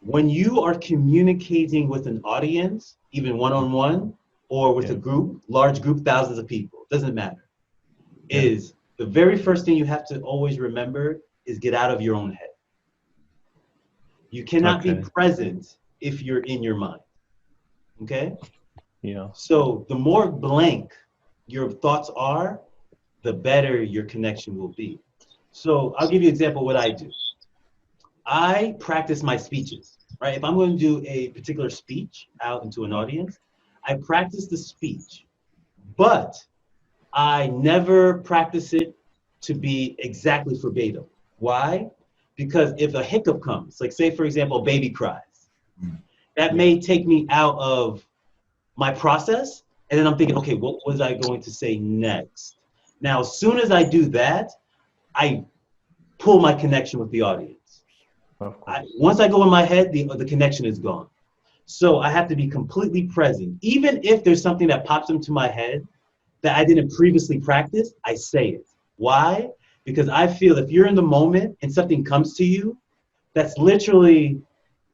when you are communicating with an audience, even one-on-one or with a group, large group, thousands of people, doesn't matter, is the very first thing you have to always remember is get out of your own head. You cannot be present if you're in your mind. Okay? Yeah. So the more blank your thoughts are, the better your connection will be. So I'll give you an example of what I do. I practice my speeches, right? If I'm going to do a particular speech out into an audience, I practice the speech, but I never practice it to be exactly verbatim. Why? Because if a hiccup comes, like say, for example, a baby cries, that may take me out of my process. And then I'm thinking, okay, what was I going to say next? Now, as soon as I do that, I pull my connection with the audience. Once I go in my head, the connection is gone. So I have to be completely present. Even if there's something that pops into my head that I didn't previously practice, I say it. Why? Because I feel if you're in the moment and something comes to you, that's literally,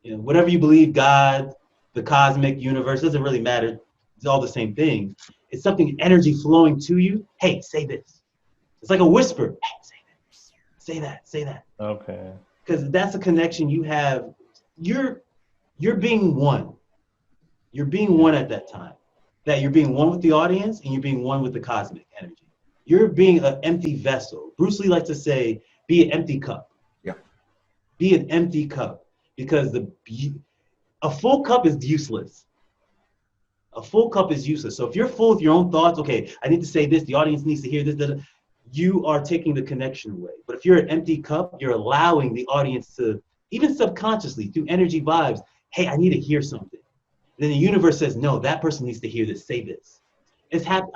whatever you believe, God, the cosmic universe, doesn't really matter. It's all the same thing. It's something, energy flowing to you. Hey, say this. It's like a whisper. Hey, say this. Say that. Say that. Okay. Because that's a connection you have. You're being one. You're being one at that time. That you're being one with the audience and you're being one with the cosmic energy. You're being an empty vessel. Bruce Lee likes to say, be an empty cup. Yeah. Be an empty cup. Because a full cup is useless. A full cup is useless. So if you're full of your own thoughts, okay, I need to say this, the audience needs to hear this, you are taking the connection away. But if you're an empty cup, you're allowing the audience to, even subconsciously, through energy vibes, hey, I need to hear something. And then the universe says, no, that person needs to hear this, say this.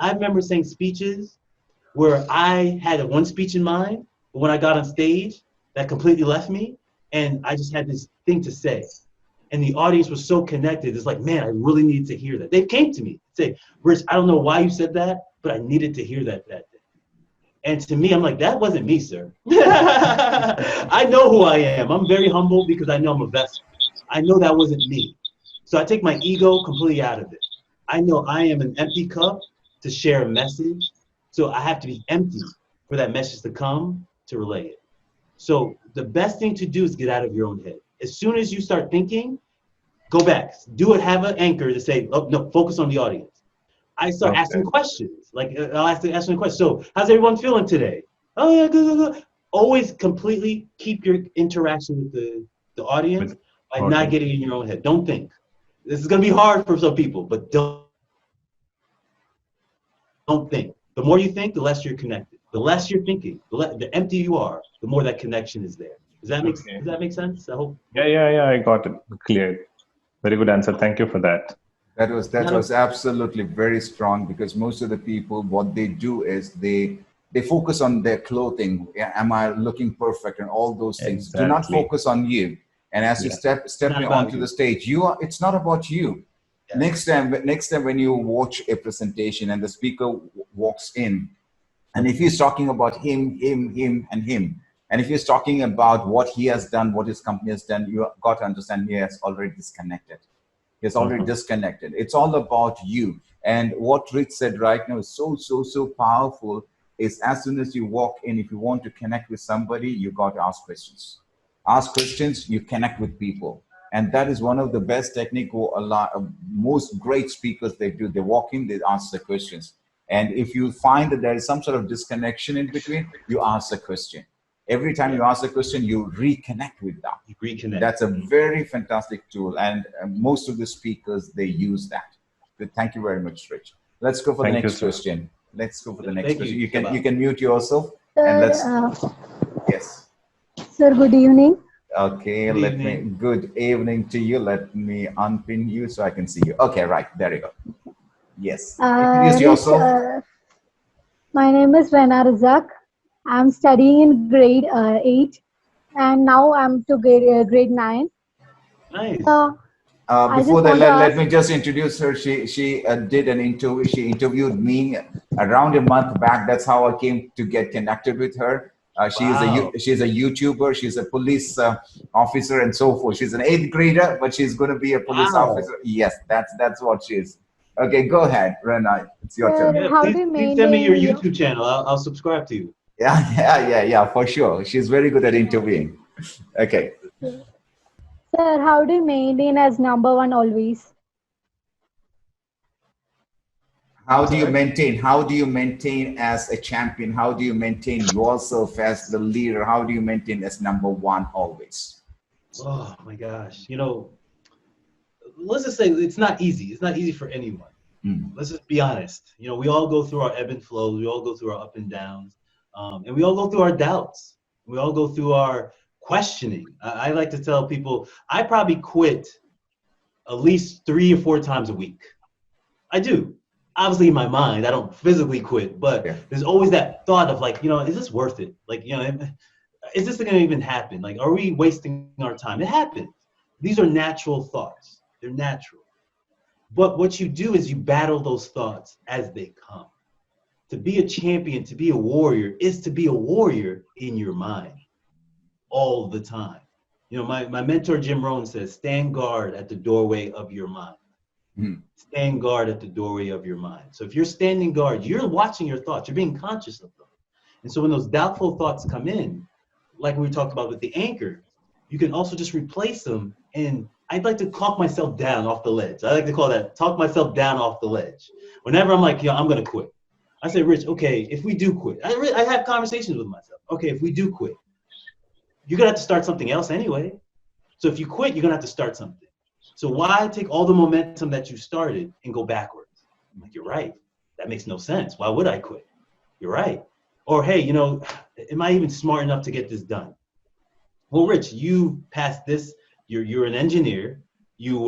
I remember saying speeches where I had one speech in mind, but when I got on stage, that completely left me, and I just had this thing to say. And the audience was so connected. It's like, man, I really need to hear that. They came to me, say, Rich, I don't know why you said that, but I needed to hear that day. And to me, I'm like, that wasn't me, sir. I know who I am. I'm very humble because I know I'm a vessel. I know that wasn't me. So I take my ego completely out of it. I know I am an empty cup to share a message. So I have to be empty for that message to come to relay it. So the best thing to do is get out of your own head. As soon as you start thinking, go back. Do it, have an anchor to say, oh, no, focus on the audience. I start asking questions. Like, I'll ask a question. So how's everyone feeling today? Oh, yeah, good. Always completely keep your interaction with the audience by not getting in your own head. Don't think. This is going to be hard for some people, but don't think. The more you think, the less you're connected. The less you're thinking, the emptier you are, the more that connection is there. Does that make sense? I hope. Yeah, I got it. Clear. Very good answer. Thank you for that. That was absolutely very strong, because most of the people, what they do is they focus on their clothing. Yeah, am I looking perfect, and all those things. Exactly. Do not focus on you. And as you step onto the stage, it's not about you. Yeah. Next time when you watch a presentation and the speaker walks in, and if he's talking about him, and him, and if he's talking about what he has done, what his company has done, you got to understand he has already disconnected. He's already disconnected. It's all about you. And what Rich said right now is so powerful. Is as soon as you walk in, if you want to connect with somebody, you got to ask questions. Ask questions, you connect with people. And that is one of the best technique most great speakers they do. They walk in, they ask the questions. And if you find that there is some sort of disconnection in between, you ask a question. Every time you ask a question, you reconnect with that. Reconnect. That's a very fantastic tool. And most of the speakers, they use that. But thank you very much, Rich. Let's go for the next question. Let's go for the next question. You can mute yourself. And let's, yes. Sir, good evening. Okay, good evening to you. Let me unpin you so I can see you. Okay, right, there you go. Yes, introduce yourself. My name is Rana Razak. I'm studying in grade 8, and now I'm to grade 9. Nice. Before that, let me just introduce her. She did an interview. She interviewed me around a month back. That's how I came to get connected with her. She's a YouTuber. She's a police officer and so forth. She's an 8th grader, but she's going to be a police officer. Yes, that's what she is. Okay, go ahead, Rana. It's your turn. Yeah, please send me your YouTube channel. I'll subscribe to you. Yeah, for sure. She's very good at interviewing. Okay. Sir, how do you maintain as number one always? How do you maintain as a champion? How do you maintain yourself as the leader? How do you maintain as number one always? Oh my gosh. Let's just say it's not easy. It's not easy for anyone. Let's just be honest. We all go through our ebb and flows. We all go through our up and downs. And we all go through our doubts. We all go through our questioning. I like to tell people, I probably quit at least 3 or 4 times a week. I do. Obviously in my mind, I don't physically quit, but there's always that thought of like, is this worth it? Like, is this going to even happen? Like, are we wasting our time? It happens. These are natural thoughts. They're natural. But what you do is you battle those thoughts as they come. To be a champion, to be a warrior, is to be a warrior in your mind all the time. My mentor, Jim Rohn, says, stand guard at the doorway of your mind. Stand guard at the doorway of your mind. So if you're standing guard, you're watching your thoughts. You're being conscious of them. And so when those doubtful thoughts come in, like we talked about with the anchor, you can also just replace them. And I'd like to talk myself down off the ledge. I like to call that talk myself down off the ledge. Whenever I'm like, I'm going to quit. I say, Rich, okay, if we do quit, I have conversations with myself. Okay, if we do quit, you're going to have to start something else anyway. So if you quit, you're going to have to start something. So why take all the momentum that you started and go backwards? I'm like, you're right. That makes no sense. Why would I quit? You're right. Or, hey, am I even smart enough to get this done? Well, Rich, you passed this. You're an engineer. You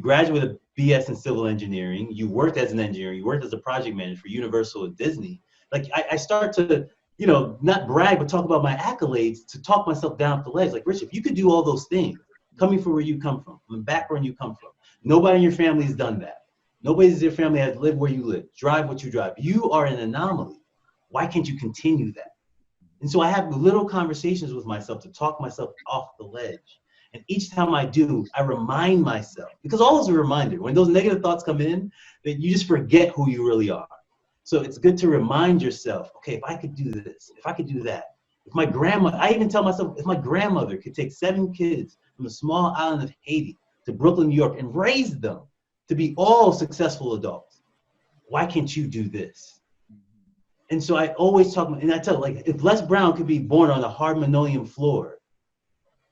graduated with a BS in civil engineering. You worked as an engineer. You worked as a project manager for Universal and Disney. Like I start to, not brag, but talk about my accolades to talk myself down off the ledge. Like, Rich, if you could do all those things, coming from where you come from the background you come from, nobody in your family has done that. Nobody in your family has lived where you live, drive what you drive. You are an anomaly. Why can't you continue that? And so I have little conversations with myself to talk myself off the ledge. And each time I do, I remind myself, because always a reminder, when those negative thoughts come in, that you just forget who you really are. So it's good to remind yourself, okay, if I could do this, if I could do that, if my grandma, I even tell myself, if my grandmother could take 7 kids from a small island of Haiti to Brooklyn, New York, and raise them to be all successful adults, why can't you do this? And so I always talk, and I tell, like, if Les Brown could be born on a hard linoleum floor,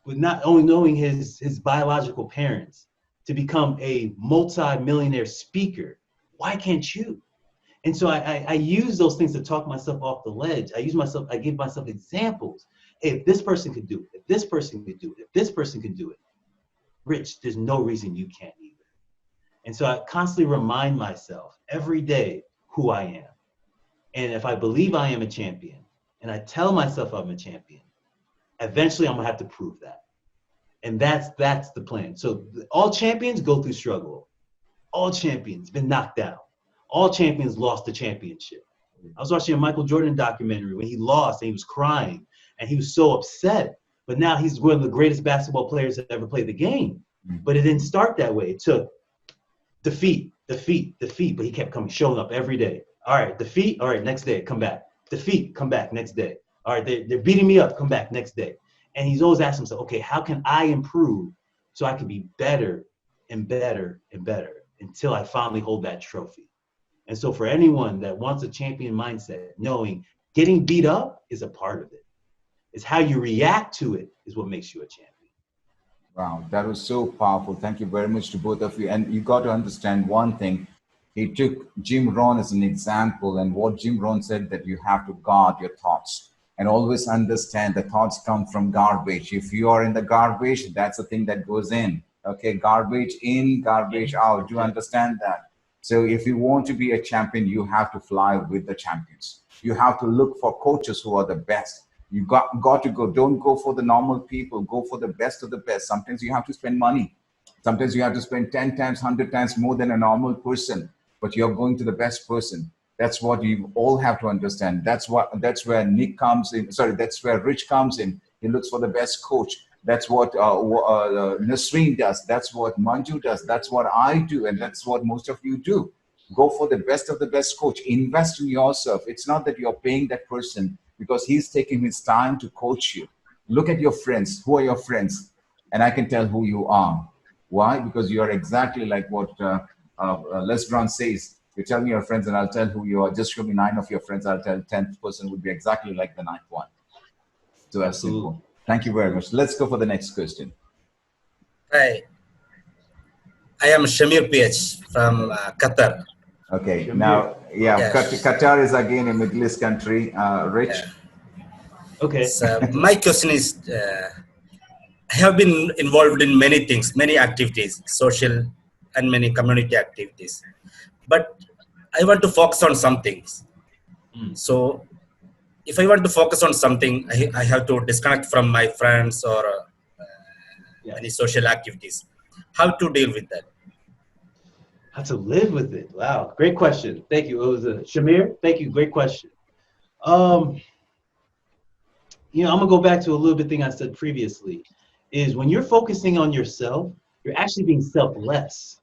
with not only knowing his biological parents, to become a multi-millionaire speaker, why can't you? And so I use those things to talk myself off the ledge. I give myself examples. Hey, if this person could do it, if this person could do it, if this person could do it, Rich, there's no reason you can't either. And so I constantly remind myself every day who I am. And if I believe I am a champion, and I tell myself I'm a champion, eventually I'm gonna have to prove that. And that's the plan. So all champions go through struggle. All champions been knocked down. All champions lost the championship. I was watching a Michael Jordan documentary when he lost and he was crying and he was so upset. But now he's one of the greatest basketball players that ever played the game. But it didn't start that way. It took defeat, defeat, defeat. But he kept showing up every day. All right, defeat. All right, next day, come back. Defeat, come back next day. All right, they're beating me up, come back next day. And he's always asking himself, okay, how can I improve so I can be better and better and better until I finally hold that trophy? And so for anyone that wants a champion mindset, knowing getting beat up is a part of it. It's how you react to it is what makes you a champion. Wow, that was so powerful. Thank you very much to both of you. And you got to understand one thing. He took Jim Rohn as an example, and what Jim Rohn said, that you have to guard your thoughts and always understand the thoughts come from garbage. If you are in the garbage, that's the thing that goes in. Okay, garbage in, garbage out. Do you understand that? So if you want to be a champion, you have to fly with the champions. You have to look for coaches who are the best. You got to go. Don't go for the normal people. Go for the best of the best. Sometimes you have to spend money. Sometimes you have to spend 10 times, 100 times more than a normal person, but you're going to the best person. That's what you all have to understand. That's where Nick comes in. Sorry, that's where Rich comes in. He looks for the best coach. That's what Nasreen does. That's what Manju does. That's what I do. And that's what most of you do. Go for the best of the best coach. Invest in yourself. It's not that you're paying that person because he's taking his time to coach you. Look at your friends. Who are your friends? And I can tell who you are. Why? Because you are exactly like what Les Brown says. You tell me your friends and I'll tell who you are. Just show me 9 of your friends. I'll tell 10th person would be exactly like the 9th one. So that's simple. Thank you very much. Let's go for the next question. Hi, I am Shamir PH from Qatar. Okay, now, yes. Qatar is again a Middle East country. Rich? Okay. So my question is, I have been involved in many things, many activities, social and many community activities. But I want to focus on some things. So if I want to focus on something, I have to disconnect from my friends or any social activities. How to deal with that? How to live with it? Wow, great question. Thank you. It was Shamir. Thank you. Great question. I'm gonna go back to a little bit thing I said previously. Is when you're focusing on yourself, you're actually being selfless.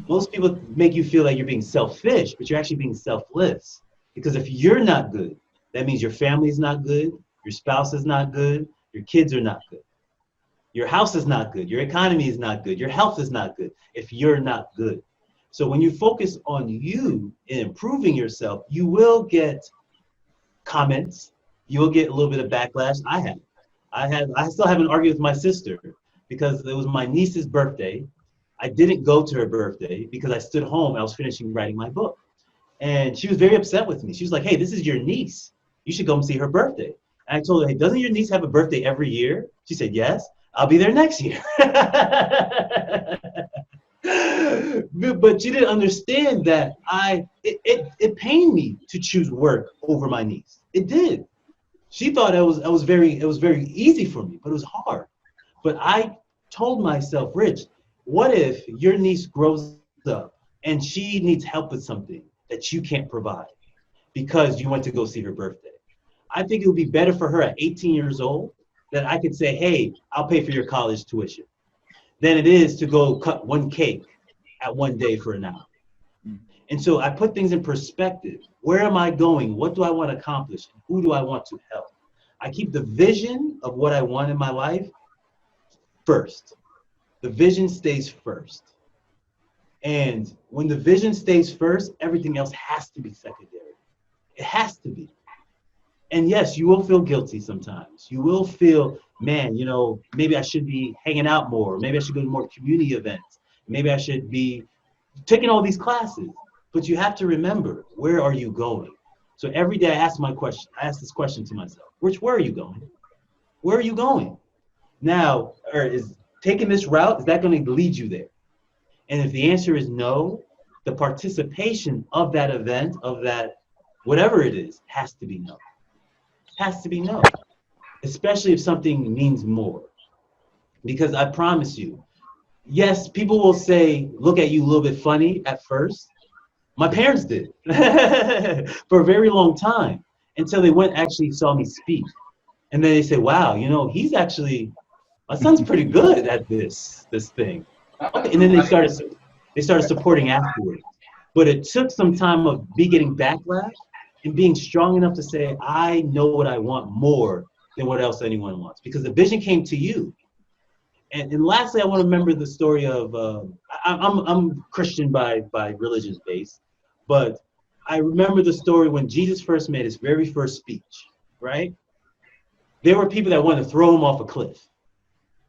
Most people make you feel like you're being selfish, but you're actually being selfless. Because if you're not good, that means your family's not good, your spouse is not good, your kids are not good. Your house is not good, your economy is not good, your health is not good if you're not good. So when you focus on you and improving yourself, you will get comments, you will get a little bit of backlash. I still haven't argued with my sister because it was my niece's birthday. I didn't go to her birthday because I stood home. I was finishing writing my book. And she was very upset with me. She was like, hey, this is your niece. You should go and see her birthday. And I told her, hey, doesn't your niece have a birthday every year? She said, yes, I'll be there next year. But she didn't understand that it pained me to choose work over my niece. It did. She thought it was very easy for me, but it was hard. But I told myself, Rich, what if your niece grows up and she needs help with something that you can't provide? because you went to go see her birthday. I think it would be better for her at 18 years old that I could say, hey, I'll pay for your college tuition, than it is to go cut one cake at one day for an hour. And so I put things in perspective. Where am I going? What do I want to accomplish? Who do I want to help? I keep the vision of what I want in my life first. The vision stays first. And when the vision stays first, everything else has to be secondary. It has to be. And yes, you will feel guilty sometimes. You will feel, man, you know, maybe I should be hanging out more. Maybe I should go to more community events. Maybe I should be taking all these classes. But you have to remember, where are you going? So every day I ask this question to myself, Rich, where are you going? Where are you going? Now, or is taking this route, is that going to lead you there? And if the answer is no, the participation of that event, of that, whatever it is, has to be no. Has to be no. Especially if something means more. Because I promise you, yes, people will say, look at you a little bit funny at first. My parents did for a very long time until they went actually saw me speak. And then they said, wow, you know, my son's pretty good at this thing. Okay. And then they started supporting afterwards. But it took some time of me getting backlash and being strong enough to say, I know what I want more than what else anyone wants, because the vision came to you. And lastly, I want to remember the story of, I'm Christian by religious base, but I remember the story when Jesus first made his very first speech, right? There were people that wanted to throw him off a cliff.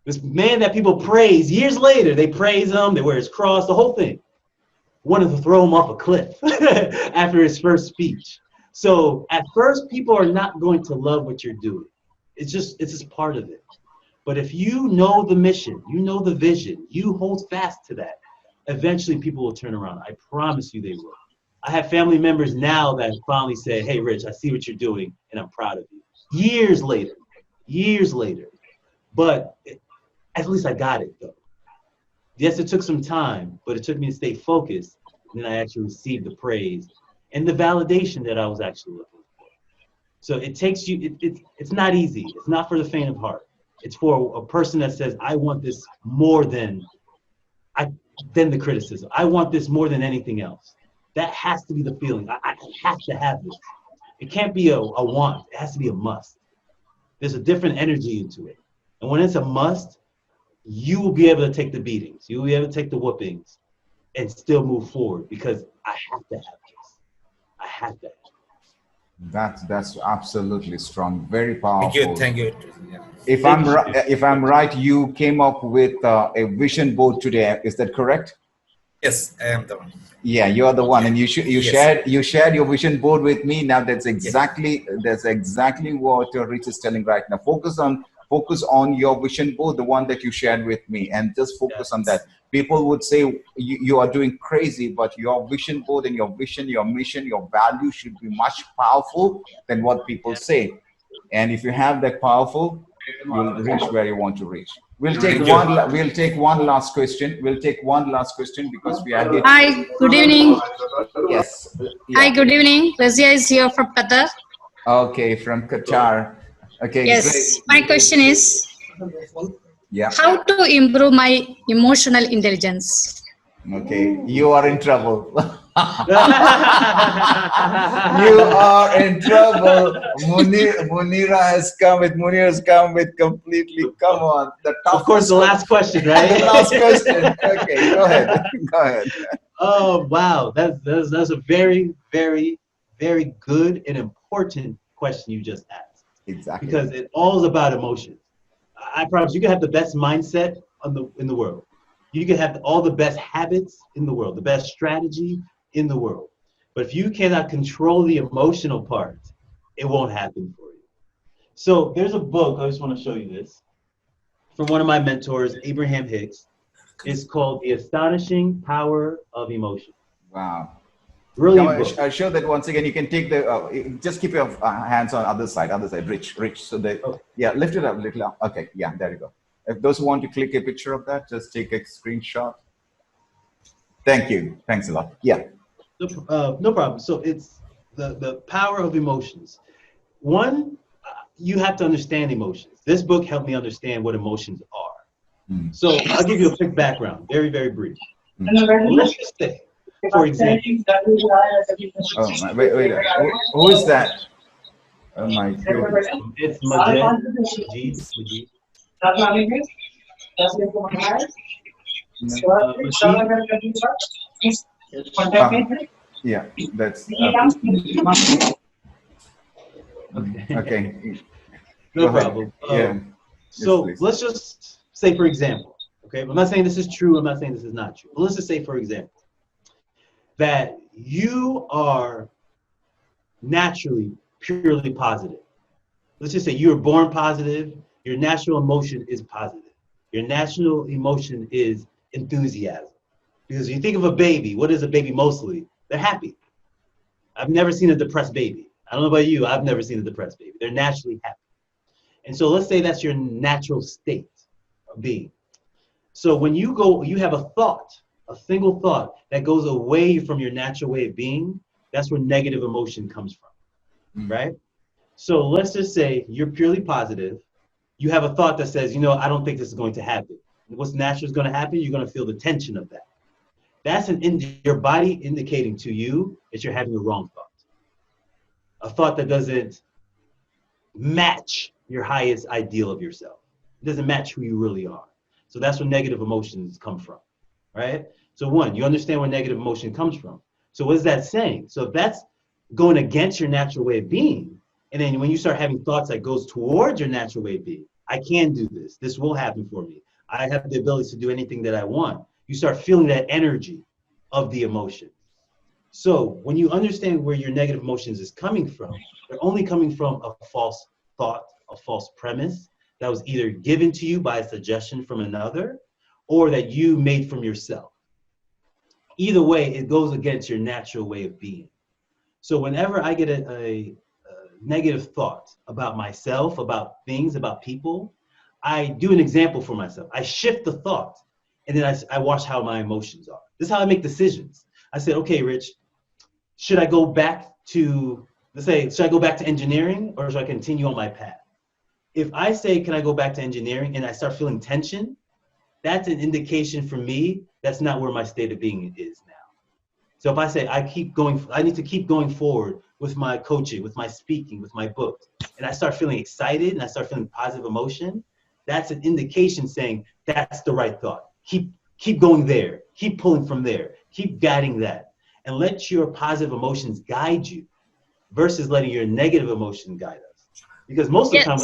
This man that people praise, years later, they praise him, they wear his cross, the whole thing. Wanted to throw him off a cliff after his first speech. So at first, people are not going to love what you're doing. It's just part of it. But if you know the mission, you know the vision, you hold fast to that, eventually people will turn around. I promise you they will. I have family members now that finally say, hey, Rich, I see what you're doing, and I'm proud of you. Years later. But at least I got it, though. Yes, it took some time, but it took me to stay focused, and then I actually received the praise and the validation that I was actually looking for. So it takes you, it's not easy. It's not for the faint of heart. It's for a person that says, I want this more than the criticism. I want this more than anything else. That has to be the feeling. I have to have this. It can't be a want. It has to be a must. There's a different energy into it. And when it's a must, you will be able to take the beatings. You will be able to take the whoopings and still move forward, because I have to have this. I have to have it. That's absolutely strong. Very powerful. Thank you. Yeah. If I'm right, you came up with a vision board today. Is that correct? Yes, I am the one. Yeah, you're the one, and you shared your vision board with me. Now that's exactly what Rich is telling right now. Focus on your vision board, the one that you shared with me, and just focus on that. People would say you are doing crazy, but your vision board and your vision, your mission, your value should be much powerful than what people say. And if you have that powerful, you'll reach where you want to reach. We'll take one last question. We'll take one last question because we are here. Hi, good evening. Yes. Yeah. Hi, good evening. Razia is here from Qatar. Okay, from Qatar. Okay. Yes. Great. My question is, how to improve my emotional intelligence? Okay, you are in trouble. You are in trouble. Munir has come with completely. Come on, of course, the last question, right? The last question. Okay, go ahead. Oh wow, that's a very, very, very good and important question you just asked. Exactly. Because it all is about emotions. I promise you can have the best mindset in the world. You can have all the best habits in the world, the best strategy in the world. But if you cannot control the emotional part, it won't happen for you. So there's a book, I just want to show you this, from one of my mentors, Abraham Hicks. It's called The Astonishing Power of Emotion. Wow. Brilliant. I'll show that once again. You can take the, just keep your hands on other side, Rich. So yeah, lift it up a little. Okay, yeah, there you go. If those who want to click a picture of that, just take a screenshot. Thank you. Thanks a lot. Yeah. No problem. So it's the power of emotions. One, you have to understand emotions. This book helped me understand what emotions are. So I'll give you a quick background, very, very brief. Let's just say, for example. Oh, wait. Who is that? Oh my goodness. It's Majid. Yeah, that's okay. No problem. Yeah. So Yes, let's just say, for example, okay, I'm not saying this is true, I'm not saying this is not true, but let's just say, for example, that you are naturally purely positive. Let's just say you were born positive, your natural emotion is positive. Your natural emotion is enthusiasm. Because you think of a baby, what is a baby mostly? They're happy. I've never seen a depressed baby. I don't know about you, I've never seen a depressed baby. They're naturally happy. And so let's say that's your natural state of being. So when you have a thought, a single thought that goes away from your natural way of being, that's where negative emotion comes from, right? So let's just say you're purely positive. You have a thought that says, I don't think this is going to happen. What's natural is going to happen? You're going to feel the tension of that. That's your body indicating to you that you're having a wrong thought. A thought that doesn't match your highest ideal of yourself. It doesn't match who you really are. So that's where negative emotions come from, right? So one, you understand where negative emotion comes from. So what is that saying? So if that's going against your natural way of being, and then when you start having thoughts that goes towards your natural way of being, I can do this. This will happen for me. I have the ability to do anything that I want. You start feeling that energy of the emotion. So when you understand where your negative emotions is coming from, they're only coming from a false thought, a false premise that was either given to you by a suggestion from another or that you made from yourself. Either way, it goes against your natural way of being. So whenever I get a negative thought about myself, about things, about people, I do an example for myself. I shift the thought and then I watch how my emotions are. This is how I make decisions. I said, okay, Rich, should I go back to, should I go back to engineering or should I continue on my path? If I say, can I go back to engineering and I start feeling tension, that's an indication for me that's not where my state of being is now. So if I say I need to keep going forward with my coaching, with my speaking, with my books, and I start feeling excited and I start feeling positive emotion, that's an indication saying that's the right thought. Keep going there, keep pulling from there, keep guiding that, and let your positive emotions guide you versus letting your negative emotion guide us. Because most of the time,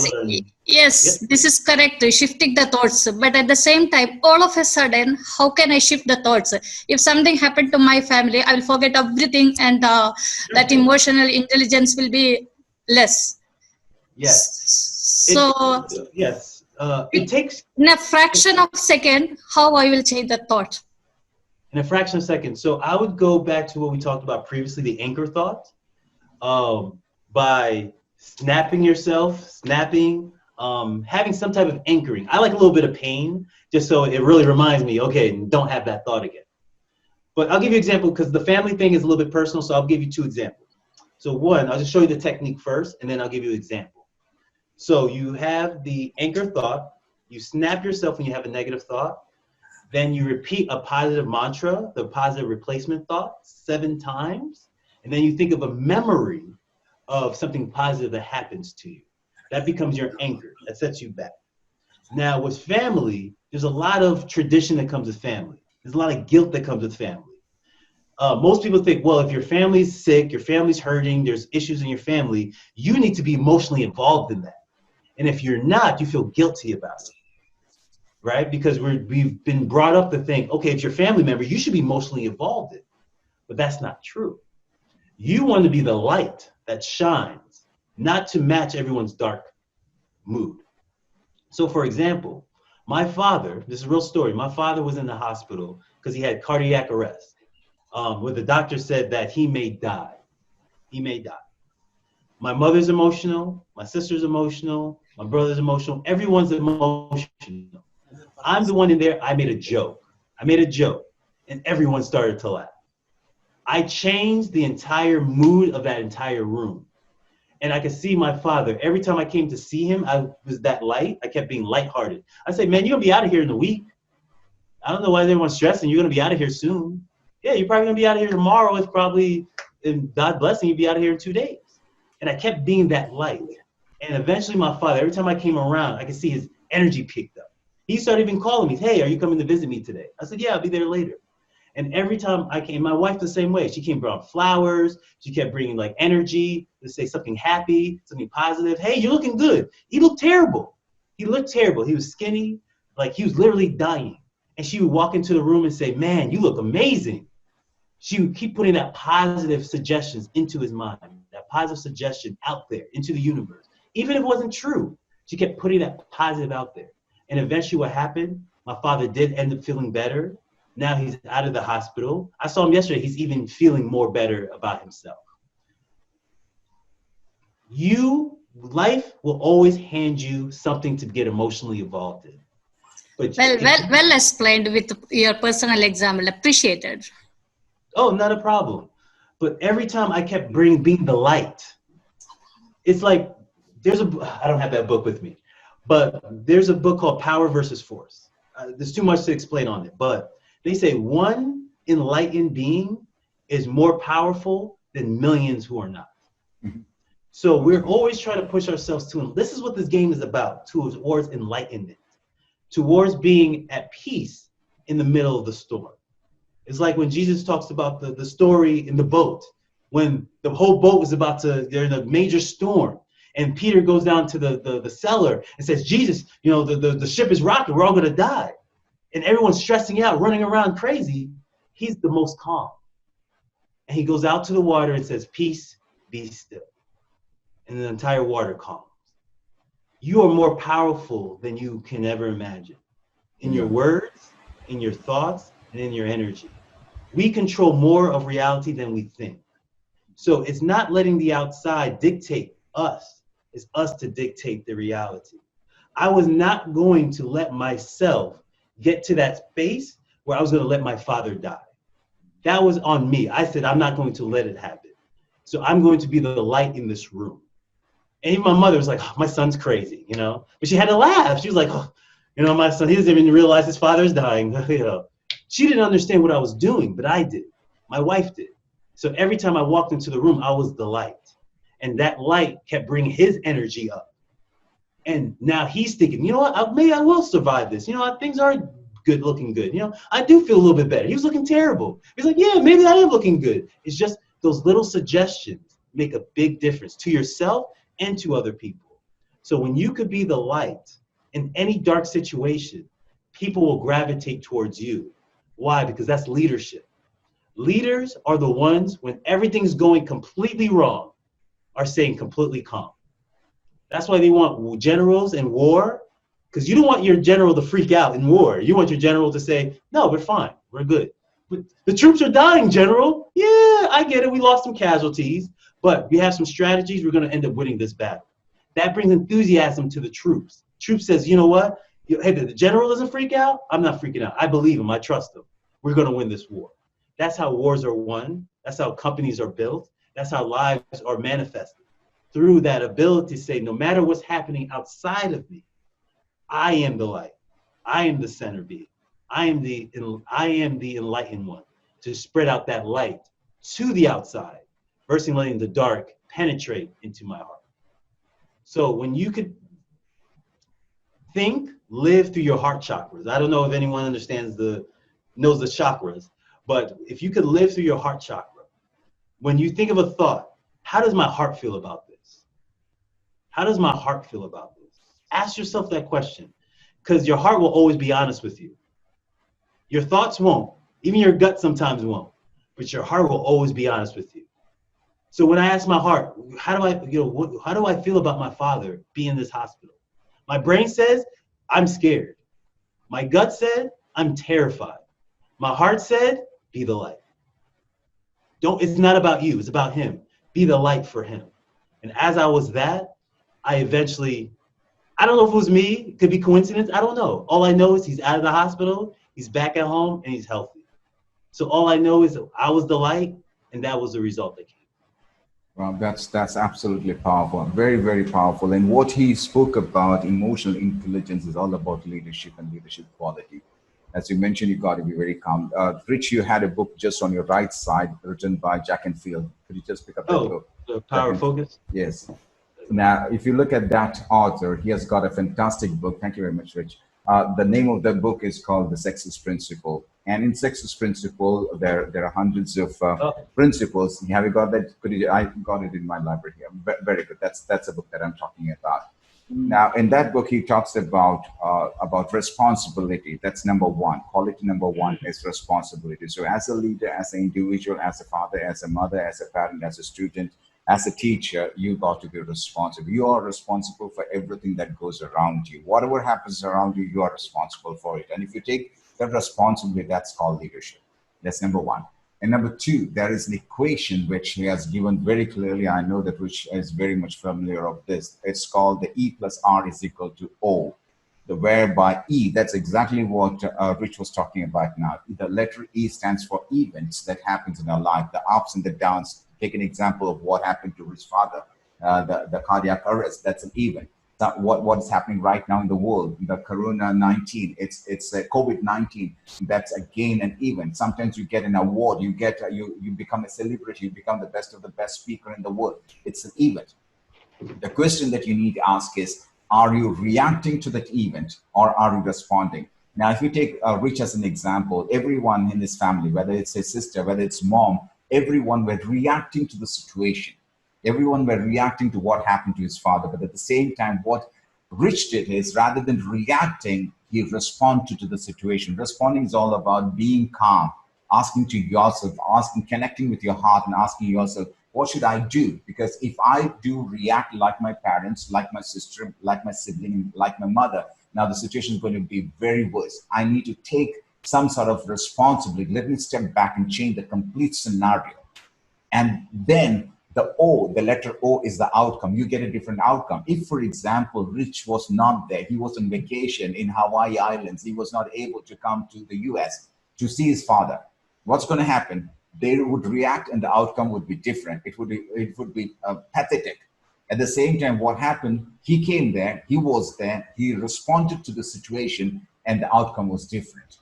yes, this is correct, shifting the thoughts. But at the same time, all of a sudden, how can I shift the thoughts? If something happened to my family, I will forget everything and that emotional intelligence will be less. Yes. So, it takes... In a fraction of a second, how I will change the thought? In a fraction of a second. So I would go back to what we talked about previously, the anchor thought. By snapping yourself, having some type of anchoring. I like a little bit of pain, just so it really reminds me, okay, don't have that thought again. But I'll give you an example because the family thing is a little bit personal, so I'll give you two examples. So one, I'll just show you the technique first, and then I'll give you an example. So you have the anchor thought, you snap yourself when you have a negative thought, then you repeat a positive mantra, the positive replacement thought, 7 times, and then you think of a memory of something positive that happens to you. That becomes your anchor. That sets you back. Now with family, there's a lot of tradition that comes with family. There's a lot of guilt that comes with family. Most people think, well, if your family's sick, your family's hurting, there's issues in your family, you need to be emotionally involved in that. And if you're not, you feel guilty about it, right? Because we've been brought up to think, okay, it's your family member, you should be emotionally involved in it. But that's not true. You want to be the light that shines, not to match everyone's dark mood. So for example, my father, this is a real story, my father was in the hospital because he had cardiac arrest, where the doctor said that he may die. He may die. My mother's emotional, my sister's emotional, my brother's emotional, everyone's emotional. I'm the one in there, I made a joke, and everyone started to laugh. I changed the entire mood of that entire room. And I could see my father. Every time I came to see him, I was that light. I kept being lighthearted. I said, man, you're going to be out of here in a week. I don't know why everyone's stressing. You're going to be out of here soon. Yeah, you're probably going to be out of here tomorrow. It's probably, and God blessing, you'll be out of here in 2 days. And I kept being that light. And eventually my father, every time I came around, I could see his energy picked up. He started even calling me, hey, are you coming to visit me today? I said, yeah, I'll be there later. And every time I came, my wife the same way. She came brought flowers. She kept bringing like energy to say something happy, something positive. Hey, you're looking good. He looked terrible. He looked terrible. He was skinny, like he was literally dying. And she would walk into the room and say, man, you look amazing. She would keep putting that positive suggestions into his mind, that positive suggestion out there into the universe. Even if it wasn't true, she kept putting that positive out there. And eventually what happened, my father did end up feeling better. Now he's out of the hospital. I saw him yesterday. He's even feeling more better about himself. Life will always hand you something to get emotionally involved in. But well explained with your personal example. Appreciated. Oh, not a problem. But every time I kept being the light, it's like I don't have that book with me, but there's a book called Power versus Force. There's too much to explain on it, but they say one enlightened being is more powerful than millions who are not. Mm-hmm. So we're always trying to push ourselves this is what this game is about, towards enlightenment, towards being at peace in the middle of the storm. It's like when Jesus talks about the story in the boat, when the whole boat is they're in a major storm, and Peter goes down to the cellar and says, Jesus, the ship is rocking, we're all gonna die. And everyone's stressing out, running around crazy. He's the most calm. And he goes out to the water and says, peace, be still. And the entire water calms. You are more powerful than you can ever imagine. In your words, in your thoughts, and in your energy. We control more of reality than we think. So it's not letting the outside dictate us. It's us to dictate the reality. I was not going to let myself get to that space where I was going to let my father die. That was on me. I said, I'm not going to let it happen. So I'm going to be the light in this room. And even my mother was like, oh, my son's crazy, But she had to laugh. She was like, oh, my son, he doesn't even realize his father's dying. She didn't understand what I was doing, but I did. My wife did. So every time I walked into the room, I was the light. And that light kept bringing his energy up. And now he's thinking, you know what, maybe I will survive this. Things are looking good. I do feel a little bit better. He was looking terrible. He's like, yeah, maybe I am looking good. It's just those little suggestions make a big difference to yourself and to other people. So when you could be the light in any dark situation, people will gravitate towards you. Why? Because that's leadership. Leaders are the ones, when everything's going completely wrong, are staying completely calm. That's why they want generals in war, because you don't want your general to freak out in war. You want your general to say, no, we're fine, we're good. But the troops are dying, general. Yeah, I get it, we lost some casualties, but we have some strategies, we're gonna end up winning this battle. That brings enthusiasm to the troops. Troops says, you know what? Hey, the general doesn't freak out, I'm not freaking out. I believe him, I trust him. We're gonna win this war. That's how wars are won. That's how companies are built. That's how lives are manifested. Through that ability to say, no matter what's happening outside of me, I am the light. I am the center being. I am the enlightened one to spread out that light to the outside versus letting the dark penetrate into my heart. So when you could live through your heart chakras. I don't know if anyone knows the chakras, but if you could live through your heart chakra, when you think of a thought, how does my heart feel about this? How does my heart feel about this? Ask yourself that question, because your heart will always be honest with you. Your thoughts won't. Even your gut sometimes won't, but your heart will always be honest with you. So when I ask my heart, how do I feel about my father being in this hospital? My brain says, I'm scared. My gut said, I'm terrified. My heart said, be the light. It's not about you, it's about him. Be the light for him. And as I was that, I eventually, I don't know if it was me, it could be coincidence, I don't know. All I know is he's out of the hospital, he's back at home, and he's healthy. So all I know is I was the light, and that was the result that came. Well, that's absolutely powerful, very, very powerful. And what he spoke about, emotional intelligence, is all about leadership and leadership quality. As you mentioned, you got to be very calm. Rich, you had a book just on your right side written by Jack and Field. Could you just pick up that book? The Power of Focus? Yes. Now, if you look at that author, he has got a fantastic book. Thank you very much, Rich. The name of the book is called The Success Principle. And in Success Principle, there are hundreds of principles. Have you got that? I got it in my library here. Very good. That's a book that I'm talking about. Now, in that book, he talks about responsibility. That's number one. Quality number one is responsibility. So as a leader, as an individual, as a father, as a mother, as a parent, as a student, as a teacher, you got to be responsible. You are responsible for everything that goes around you. Whatever happens around you, you are responsible for it. And if you take that responsibility, that's called leadership. That's number one. And number two, there is an equation which he has given very clearly. I know that Rich is very much familiar of this. It's called the E plus R is equal to O. The whereby E, that's exactly what Rich was talking about now. The letter E stands for events that happens in our life, the ups and the downs. Take an example of what happened to his father, the cardiac arrest. That's an event. That what is happening right now in the world, the Corona-19, it's COVID-19. That's again an event. Sometimes you get an award, you become a celebrity, you become the best of the best speaker in the world. It's an event. The question that you need to ask is, are you reacting to that event or are you responding? Now, if you take Rich as an example, everyone in his family, whether it's his sister, whether it's mom, everyone were reacting to the situation. Everyone were reacting to what happened to his father. But at the same time, what Rich did is, rather than reacting, he responded to the situation. Responding is all about being calm, asking to yourself, connecting with your heart and asking yourself, what should I do? Because if I do react like my parents, like my sister, like my sibling, like my mother, now the situation is going to be very worse. I need to take some sort of responsibility. Let me step back and change the complete scenario. And then the O, the letter O is the outcome. You get a different outcome. If, for example, Rich was not there, he was on vacation in Hawaii Islands, he was not able to come to the US to see his father, what's going to happen? They would react and the outcome would be different. It would be pathetic. At the same time, what happened? He came there, he was there, he responded to the situation, and the outcome was different.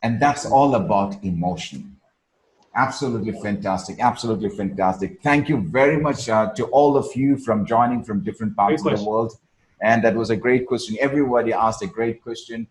And that's all about emotion. Absolutely fantastic. Absolutely fantastic. Thank you very much to all of you from joining from different parts of the world. And that was a great question. Everybody asked a great question.